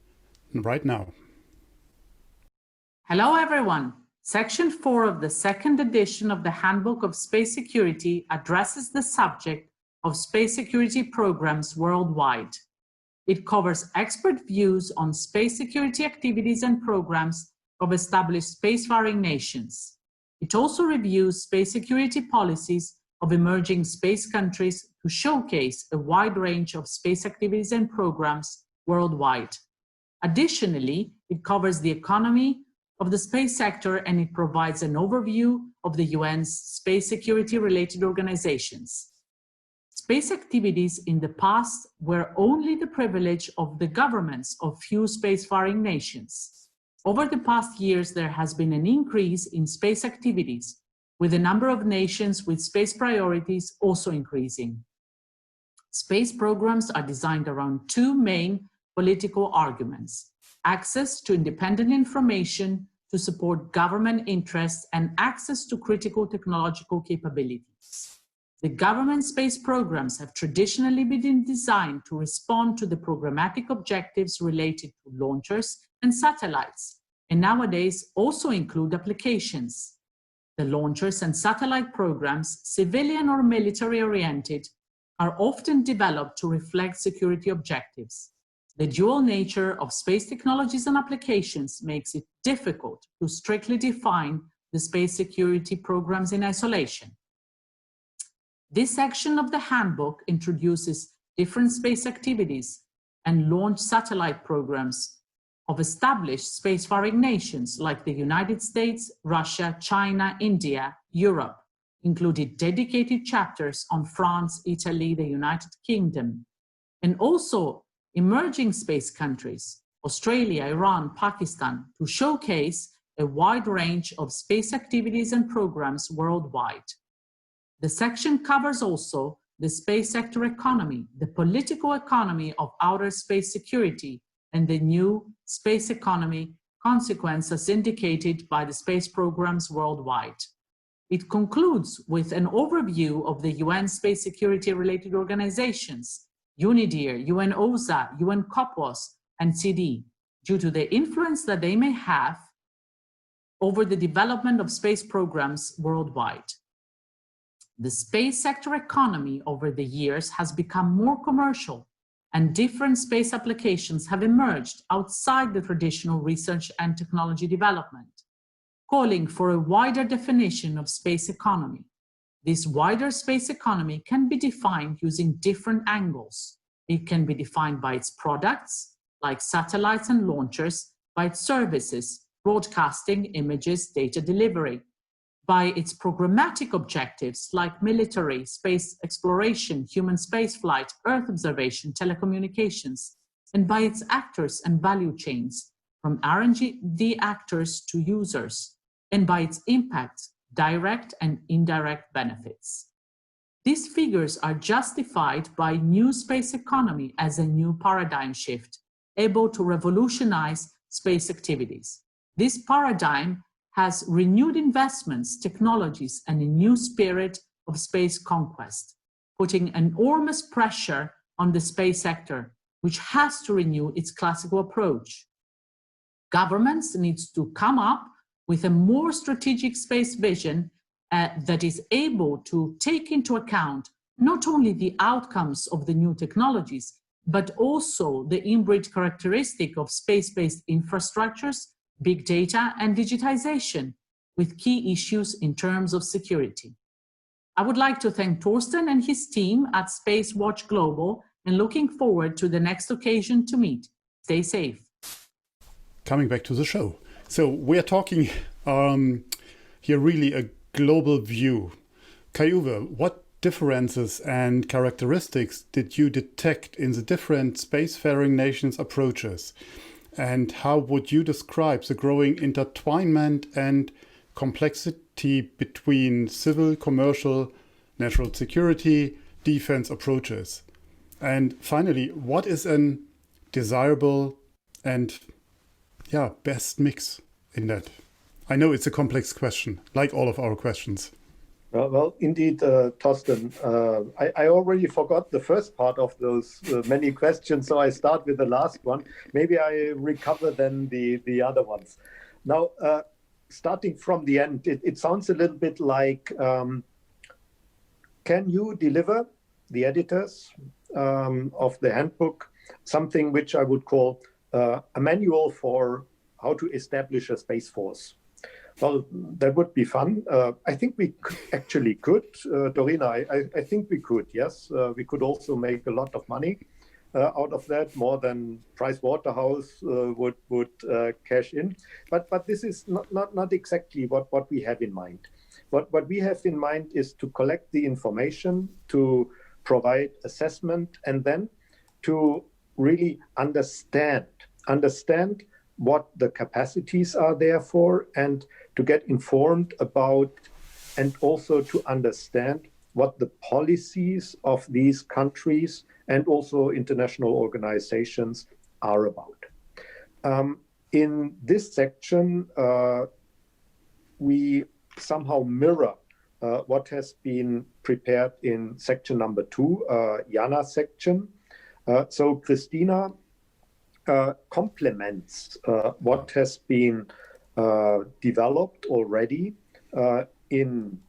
right now. Hello, everyone. Section 4 of the second edition of the Handbook of Space Security addresses the subject of space security programs worldwide. It covers expert views on space security activities and programs of established spacefaring nations. It also reviews space security policies of emerging space countries to showcase a wide range of space activities and programs worldwide. Additionally, it covers the economy of the space sector, and it provides an overview of the UN's space security related organizations. Space activities in the past were only the privilege of the governments of few spacefaring nations. Over the past years, there has been an increase in space activities, with the number of nations with space priorities also increasing. Space programs are designed around two main political arguments: access to independent information to support government interests and access to critical technological capabilities. The government space programs have traditionally been designed to respond to the programmatic objectives related to launchers and satellites, and nowadays also include applications. The launchers and satellite programs, civilian or military oriented, are often developed to reflect security objectives. The dual nature of space technologies and applications makes it difficult to strictly define the space security programs in isolation. This section of the handbook introduces different space activities and launch satellite programs of established spacefaring nations like the United States, Russia, China, India, Europe, including dedicated chapters on France, Italy, the United Kingdom, and also emerging space countries, Australia, Iran, Pakistan, to showcase a wide range of space activities and programs worldwide. The section covers also the space sector economy, the political economy of outer space security, and the new space economy consequences indicated by the space programs worldwide. It concludes with an overview of the UN space security related organizations, UNIDIR, UNOSA, UN COPWAS, and CD, due to the influence that they may have over the development of space programs worldwide. The space sector economy over the years has become more commercial, and different space applications have emerged outside the traditional research and technology development, calling for a wider definition of space economy. This wider space economy can be defined using different angles. It can be defined by its products, like satellites and launchers, by its services, broadcasting, images, data delivery, by its programmatic objectives like military, space exploration, human spaceflight, Earth observation, telecommunications, and by its actors and value chains, from R&D actors to users, and by its impact, direct and indirect benefits. These figures are justified by new space economy as a new paradigm shift, able to revolutionize space activities. This paradigm has renewed investments, technologies, and a new spirit of space conquest, putting enormous pressure on the space sector, which has to renew its classical approach. Governments need to come up with a more strategic space vision that is able to take into account not only the outcomes of the new technologies, but also the inbred characteristic of space-based infrastructures, big data, and digitization, with key issues in terms of security. I would like to thank Torsten and his team at SpaceWatch.Global, and looking forward to the next occasion to meet. Stay safe. Coming back to the show. So we're talking here really a global view. Kai-Uwe, what differences and characteristics did you detect in the different spacefaring nations' approaches? And how would you describe the growing intertwinement and complexity between civil, commercial, national security, defense approaches? And finally, what is an desirable and best mix in that? I know it's a complex question, like all of our questions. Well, indeed, Torsten, I already forgot the first part of those many questions, so I start with the last one. Maybe I recover then the other ones. Now, starting from the end, it sounds a little bit like, can you deliver, the editors of the handbook, something which I would call a manual for how to establish a space force? Well, that would be fun. I think we actually could, Ntorina, I think we could, yes. We could also make a lot of money out of that, more than Price Waterhouse would cash in. But this is not exactly what we have in mind. What we have in mind is to collect the information, to provide assessment, and then to really understand what the capacities are there for, and to get informed about, and also to understand what the policies of these countries and also international organizations are about. In this section, we somehow mirror what has been prepared in section number 2, Jana section. So Christina complements what has been developed already in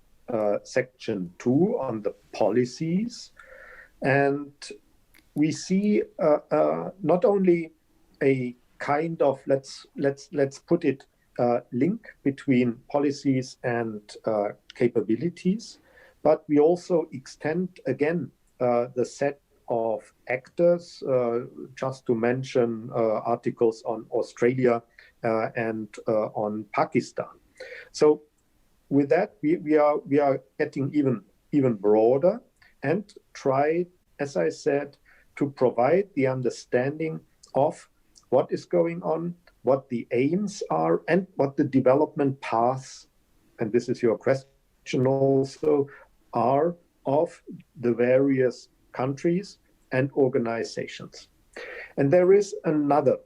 section 2 on the policies. And we see not only a kind of, let's put it, link between policies and capabilities, but we also extend again the set of actors, just to mention articles on Australia and on Pakistan. So with that, we are getting even broader and try, as I said, to provide the understanding of what is going on, what the aims are, and what the development paths, and this is your question also, are of the various countries and organizations. And there is another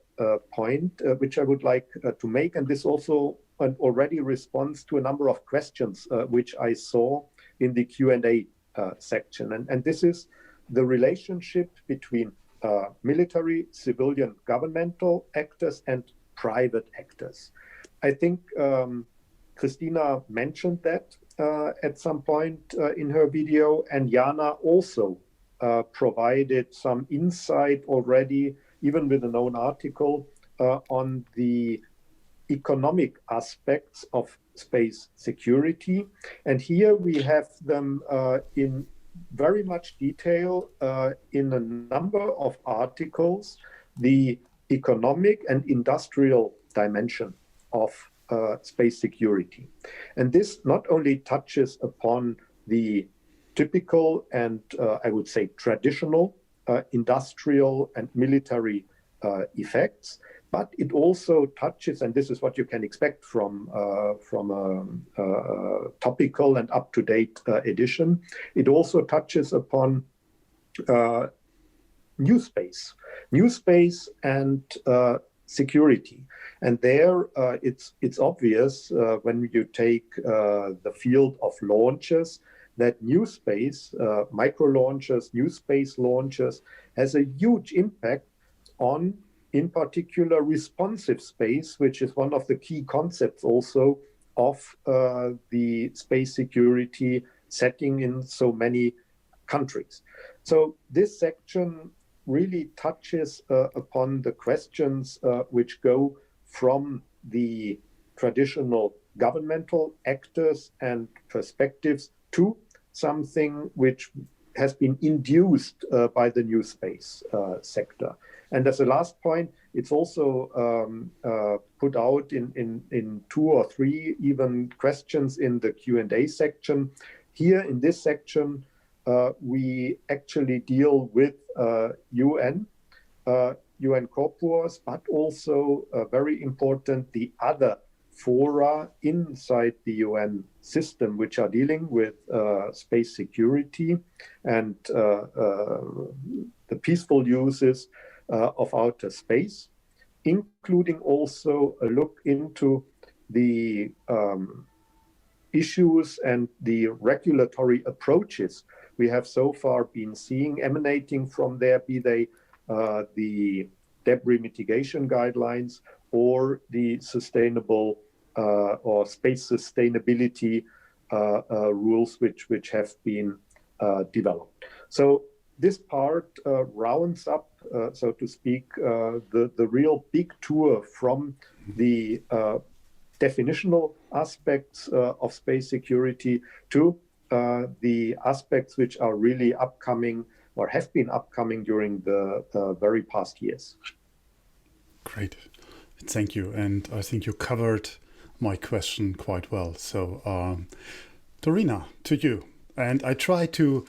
point which I would like to make, and this also already responds to a number of questions which I saw in the Q&A section. And this is the relationship between military, civilian, governmental actors and private actors. I think Christina mentioned that at some point in her video, and Jana also provided some insight already, even with an own article, on the economic aspects of space security. And here we have them in very much detail in a number of articles, the economic and industrial dimension of space security. And this not only touches upon the typical and I would say traditional industrial and military effects, but it also touches, and this is what you can expect from a topical and up-to-date edition, it also touches upon new space and security. And there it's obvious when you take the field of launches, that new space, micro launches, new space launches, has a huge impact on, in particular, responsive space, which is one of the key concepts also of the space security setting in so many countries. So this section really touches upon the questions which go from the traditional governmental actors and perspectives to something which has been induced by the new space sector. And as a last point, it's also put out in 2 or 3 even questions in the Q&A section. Here in this section, we actually deal with UN corpus, but also very important, the other fora inside the UN system, which are dealing with space security and the peaceful uses of outer space, including also a look into the issues and the regulatory approaches we have so far been seeing emanating from there, be they the debris mitigation guidelines or the sustainable or space sustainability rules which have been developed. So this part rounds up, so to speak, the real big tour from the definitional aspects of space security to the aspects which are really upcoming or have been upcoming during the very past years. Great. Thank you. And I think you covered my question quite well. So, Ntorina, to you. And I try to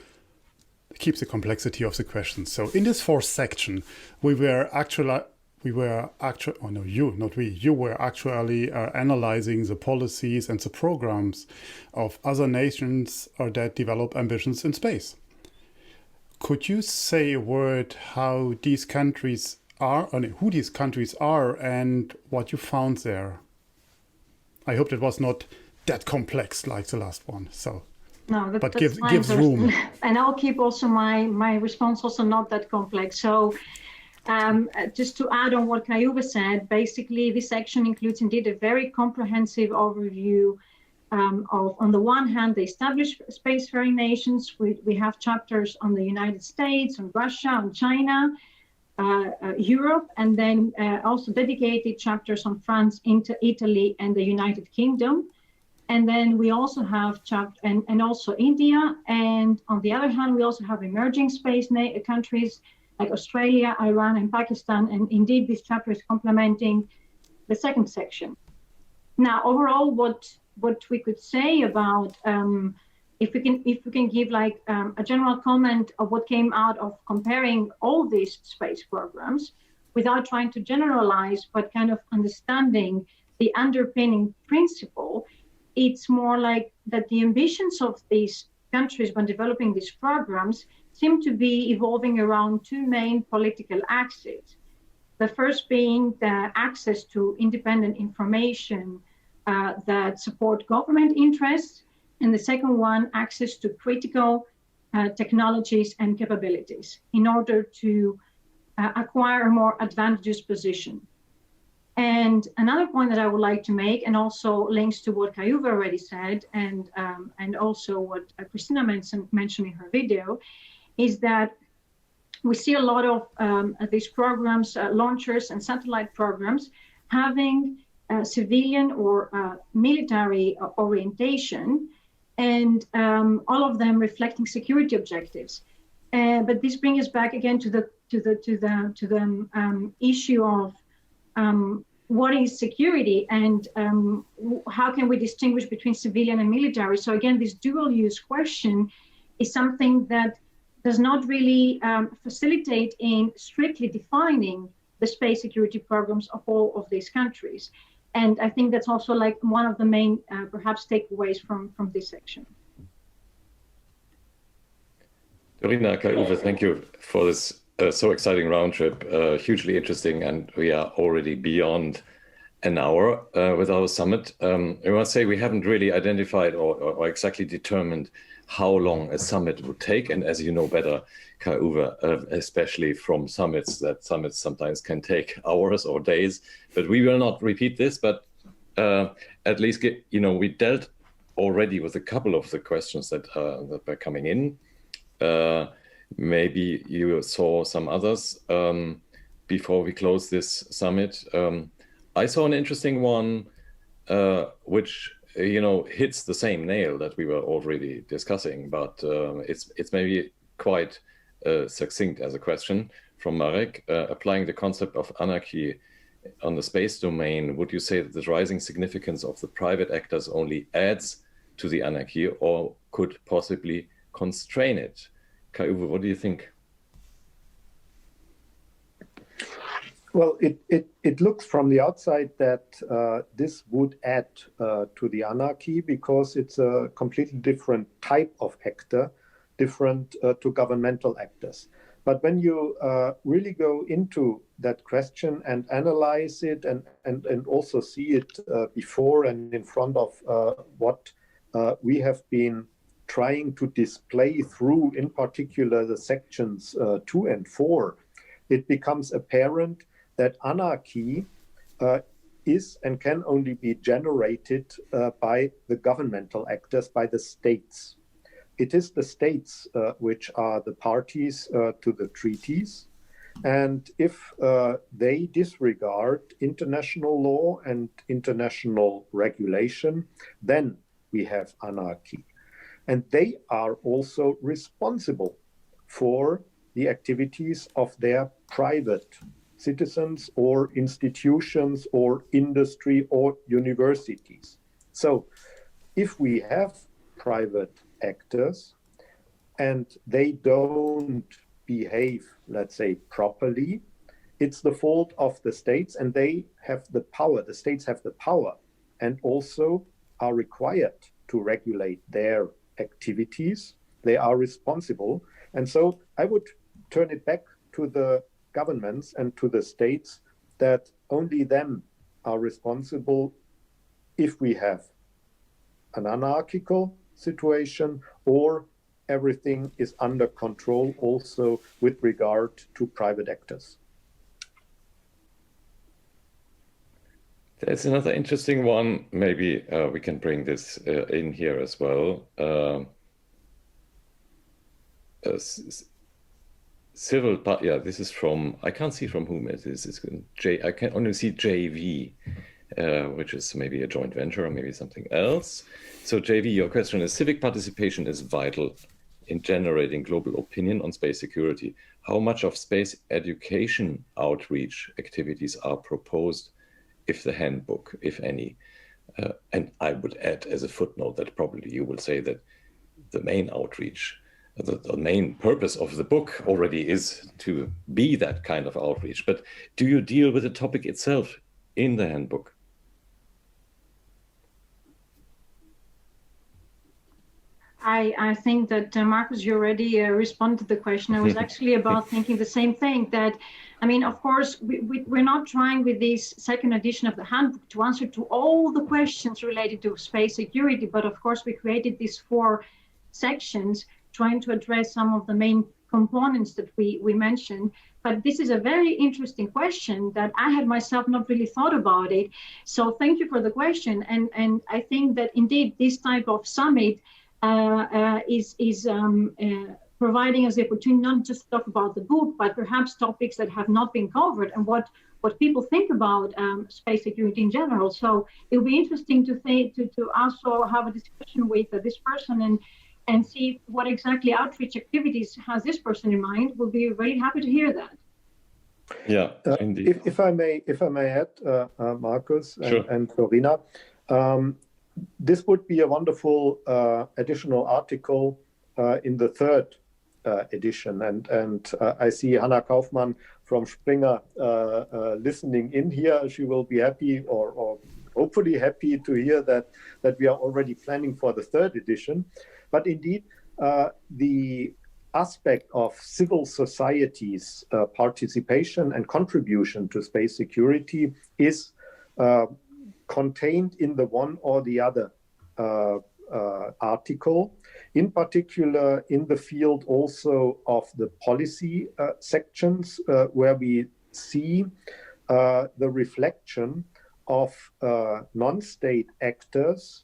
keep the complexity of the question. So in this fourth section, you were actually analyzing the policies and the programs of other nations that develop ambitions in space. Could you say a word how these countries are, who these countries are, and what you found there? I hope it was not that complex like the last one. So, no, but gives room. And I'll keep also my response also not that complex. So, just to add on what Kai-Uwe said, basically this section includes indeed a very comprehensive overview of, on the one hand, the established spacefaring nations. We have chapters on the United States, on Russia, on China, Europe, and then also dedicated chapters on France, Italy, and the United Kingdom. And then we also have and also India. And on the other hand, we also have emerging space countries like Australia, Iran, and Pakistan. And indeed, this chapter is complementing the second section. Now, overall, what we could say about if we can give like a general comment of what came out of comparing all these space programs without trying to generalize, but kind of understanding the underpinning principle, it's more like that the ambitions of these countries when developing these programs seem to be evolving around two main political axes. The first being the access to independent information that support government interests, and the second one, access to critical technologies and capabilities in order to acquire a more advantageous position. And another point that I would like to make, and also links to what Kai-Uwe already said, and also what Christina mentioned in her video, is that we see a lot of these programs, launchers and satellite programs, having civilian or military orientation, and all of them reflecting security objectives. But this brings us back again to the issue of what is security, and how can we distinguish between civilian and military? So again, this dual use question is something that does not really facilitate in strictly defining the space security programs of all of these countries. And I think that's also like one of the main, perhaps, takeaways from this section. Ntorina, Kai-Uwe, thank you for this so exciting round trip, hugely interesting, and we are already beyond an hour with our summit. I must say we haven't really identified or exactly determined how long a summit would take, and as you know better, Kai-Uwe, especially from summits, that summits sometimes can take hours or days, but we will not repeat this, but at least we dealt already with a couple of the questions that were coming in. Maybe you saw some others before we close this summit. I saw an interesting one, which hits the same nail that we were already discussing, but it's maybe quite succinct as a question from Marek. Applying the concept of anarchy on the space domain, would you say that the rising significance of the private actors only adds to the anarchy or could possibly constrain it? Kai-Uwe, what do you think? Well, it looks from the outside that this would add to the anarchy because it's a completely different type of actor, different to governmental actors. But when you really go into that question and analyze it and also see it before and in front of what we have been trying to display through, in particular, the sections 2 and 4, it becomes apparent that anarchy is and can only be generated by the governmental actors, by the states. It is the states which are the parties to the treaties. And if they disregard international law and international regulation, then we have anarchy. And they are also responsible for the activities of their private citizens or institutions or industry or universities. So if we have private actors and they don't behave, let's say, properly, it's the fault of the states, and they have the power. The states have the power and also are required to regulate their activities. They are responsible. And so I would turn it back to the governments and to the states that only them are responsible if we have an anarchical situation or everything is under control also with regard to private actors. There's another interesting one. Maybe we can bring this in here as well. Civil, yeah, this is from, I can't see from whom it is. I can only see JV, which is maybe a joint venture or maybe something else. So JV, your question is, civic participation is vital in generating global opinion on space security. How much of space education outreach activities are proposed if the handbook, if any? And I would add as a footnote that probably you will say that the main outreach, the main purpose of the book already is to be that kind of outreach. But do you deal with the topic itself in the handbook? I think that Markus, you already responded to the question. I was actually about thinking the same thing, that, I mean, of course, we're not trying with this second edition of the handbook to answer to all the questions related to space security, but of course we created these 4 sections trying to address some of the main components that we mentioned. But this is a very interesting question that I had myself not really thought about it. So thank you for the question. And I think that indeed this type of summit is providing us the opportunity not just to talk about the book, but perhaps topics that have not been covered and what people think about space security in general. So it will be interesting to also have a discussion with this person and see what exactly outreach activities has this person in mind. We'll be very happy to hear that. Yeah, indeed. If I may add, Markus Sure. and Ntorina, this would be a wonderful additional article in the 3rd edition. And I see Hannah Kaufmann from Springer listening in here. She will be happy or hopefully happy to hear that we are already planning for the 3rd edition. But indeed, the aspect of civil society's participation and contribution to space security is contained in the one or the other article, in particular in the field also of the policy sections, where we see the reflection of non-state actors,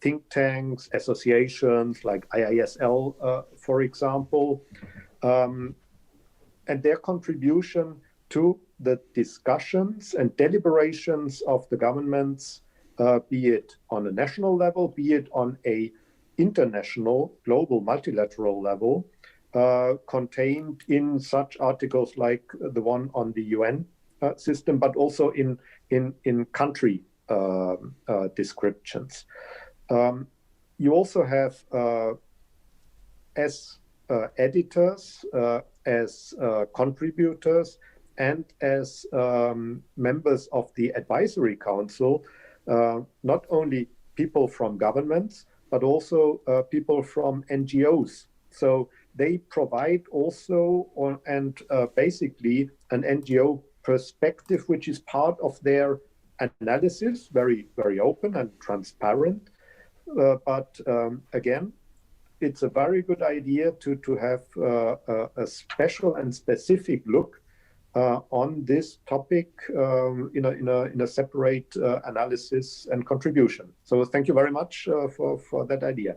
think tanks, associations like IISL, for example, and their contribution to the discussions and deliberations of the governments, be it on a national level, be it on a international, global, multilateral level, contained in such articles like the one on the UN system, but also in country descriptions. You also have as editors, as contributors, and as members of the advisory council, not only people from governments, but also people from NGOs. So they provide also basically an NGO perspective, which is part of their analysis, very, very open and transparent. But again, it's a very good idea to have a special and specific look on this topic in a separate analysis and contribution. So thank you very much for that idea.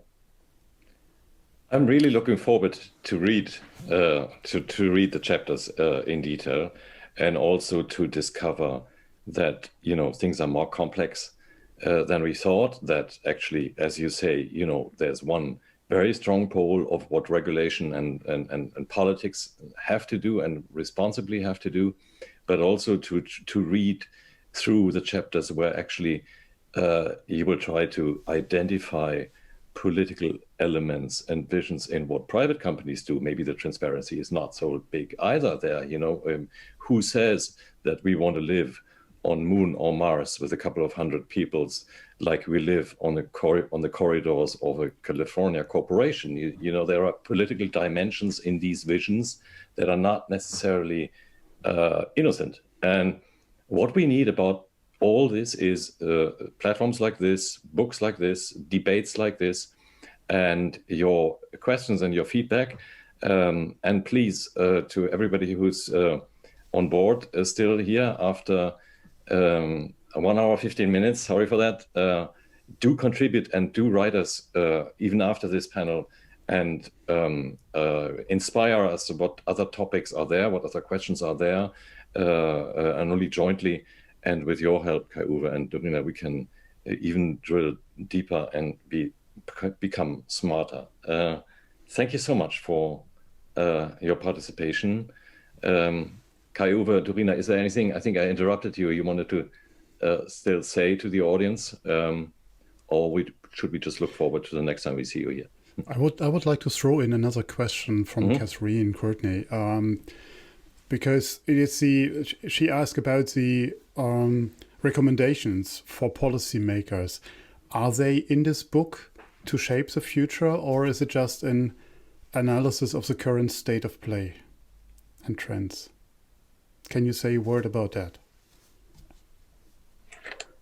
I'm really looking forward to read the chapters in detail, and also to discover that things are more complex than we thought. That actually, as you say, there's one very strong pole of what regulation and politics have to do and responsibly have to do, but also to read through the chapters where actually you will try to identify political elements and visions in what private companies do. Maybe the transparency is not so big either there. Who says that we want to live on Moon or Mars with a couple of hundred peoples, like we live on the corridors of a California corporation? There are political dimensions in these visions that are not necessarily innocent. And what we need about all this is platforms like this, books like this, debates like this, and your questions and your feedback. And please, to everybody who's on board still here after 1 hour, 15 minutes, sorry for that, do contribute and do write us even after this panel, and inspire us what other topics are there, what other questions are there, and only jointly and with your help, Kai-Uwe and Ntorina, we can even drill deeper and become smarter. Thank you so much for your participation. Kai-Uwe, Ntorina, is there anything, I think I interrupted you wanted to still say to the audience, or should we just look forward to the next time we see you here? I would like to throw in another question from Catherine Courtney, because it is she asked about the recommendations for policymakers. Are they in this book to shape the future, or is it just an analysis of the current state of play and trends? Can you say a word about that?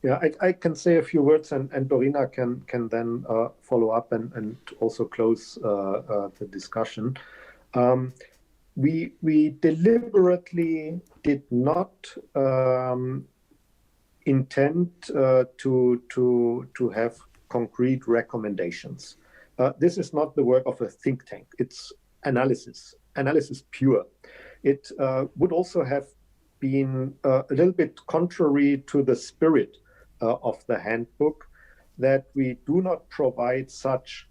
Yeah, I can say a few words, and Ntorina can then follow up and also close the discussion. We deliberately did not intend to have concrete recommendations. This is not the work of a think tank. It's analysis pure. It would also have been a little bit contrary to the spirit of the handbook, that we do not provide such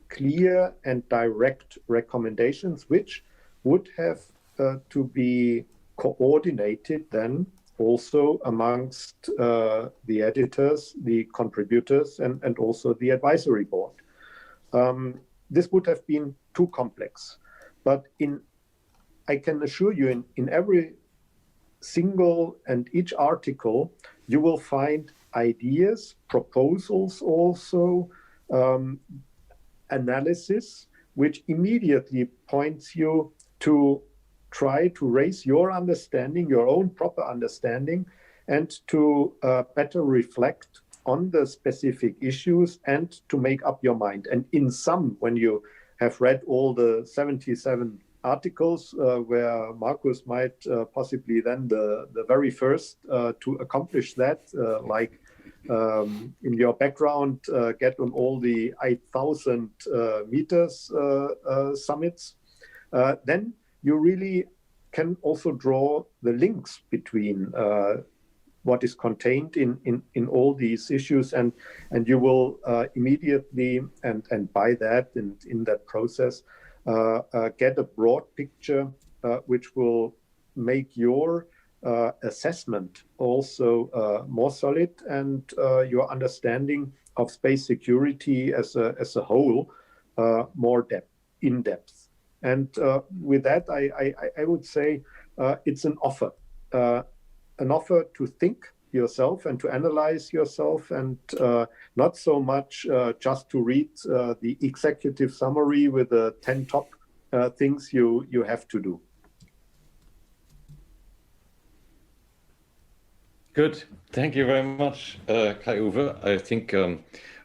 clear and direct recommendations, which would have to be coordinated then also amongst the editors, the contributors, and also the advisory board. This would have been too complex. But I can assure you, in every single and each article, you will find ideas, proposals also, analysis, which immediately points you to try to raise your understanding, your own proper understanding, and to better reflect on the specific issues and to make up your mind. And in sum, when you have read all the 77 articles, where Markus might possibly then the very first to accomplish that, like in your background, get on all the 8,000 meters summits, then you really can also draw the links between what is contained in all these issues, and you will immediately and by that and in that process get a broad picture which will make your assessment also more solid, and your understanding of space security as a whole more in depth. And with that, I would say it's an offer to think yourself and to analyze yourself, and not so much just to read the executive summary with the 10 top things you have to do. Good. Thank you very much, Kai-Uwe. I think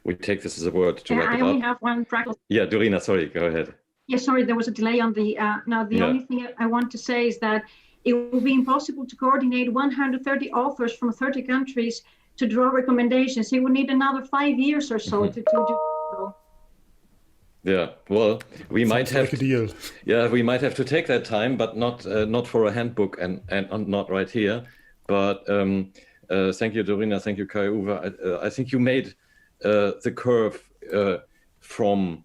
we take this as a word to wrap it up. I only have one practical. Yeah, Ntorina, sorry, go ahead. Yeah, sorry, there was a delay on the. Now, the only thing I want to say is that it will be impossible to coordinate 130 authors from 30 countries to draw recommendations. It will need another 5 years or so to do so. Yeah, well, we might have like a deal. Yeah, we might have to take that time, but not for a handbook and not right here. But thank you, Ntorina. Thank you, Kai-Uwe. I think you made the curve from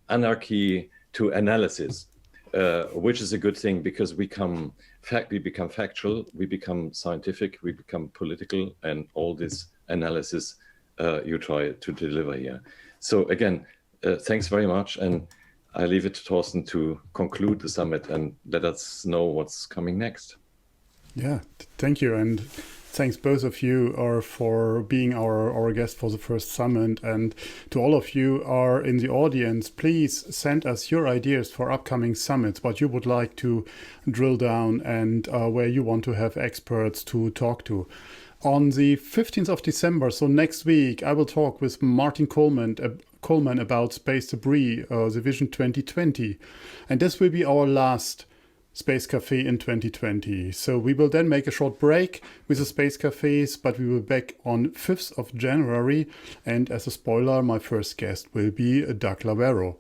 anarchy to analysis, which is a good thing because we become factual, we become scientific, we become political, and all this analysis you try to deliver here. So again, thanks very much, and I leave it to Thorsten to conclude the summit and let us know what's coming next. Yeah, thank you, and thanks both of you for being our guest for the first summit, and to all of you are in the audience, please send us your ideas for upcoming summits, what you would like to drill down and where you want to have experts to talk to. On the 15th of December, so next week, I will talk with Maarten Coleman about space debris, the Vision 2020. And this will be our last Space Café in 2020. So we will then make a short break with the Space Cafés, but we will be back on 5th of January. And as a spoiler, my first guest will be Doug Lavero.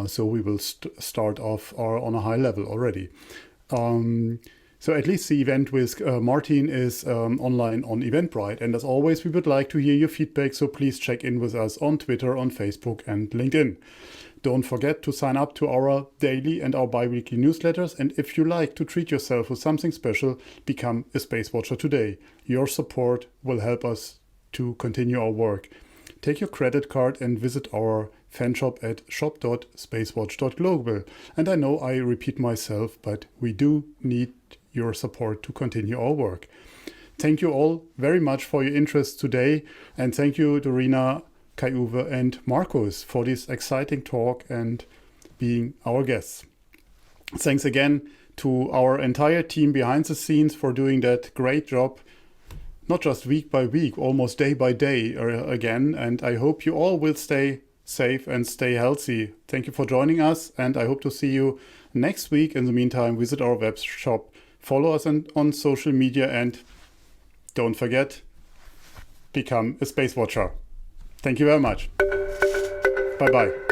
So we will start off on a high level already. So at least the event with Maarten is online on Eventbrite. And as always, we would like to hear your feedback. So please check in with us on Twitter, on Facebook and LinkedIn. Don't forget to sign up to our daily and our bi-weekly newsletters. And if you like to treat yourself with something special, become a Space Watcher today. Your support will help us to continue our work. Take your credit card and visit our fan shop at shop.SpaceWatch.Global. And I know I repeat myself, but we do need your support to continue our work. Thank you all very much for your interest today. And thank you, Ntorina, Kai-Uwe and Markus for this exciting talk and being our guests. Thanks again to our entire team behind the scenes for doing that great job, not just week by week, almost day by day again. And I hope you all will stay safe and stay healthy. Thank you for joining us, and I hope to see you next week. In the meantime, visit our web shop, follow us on social media, and don't forget, become a Space Watcher. Thank you very much. Bye-bye.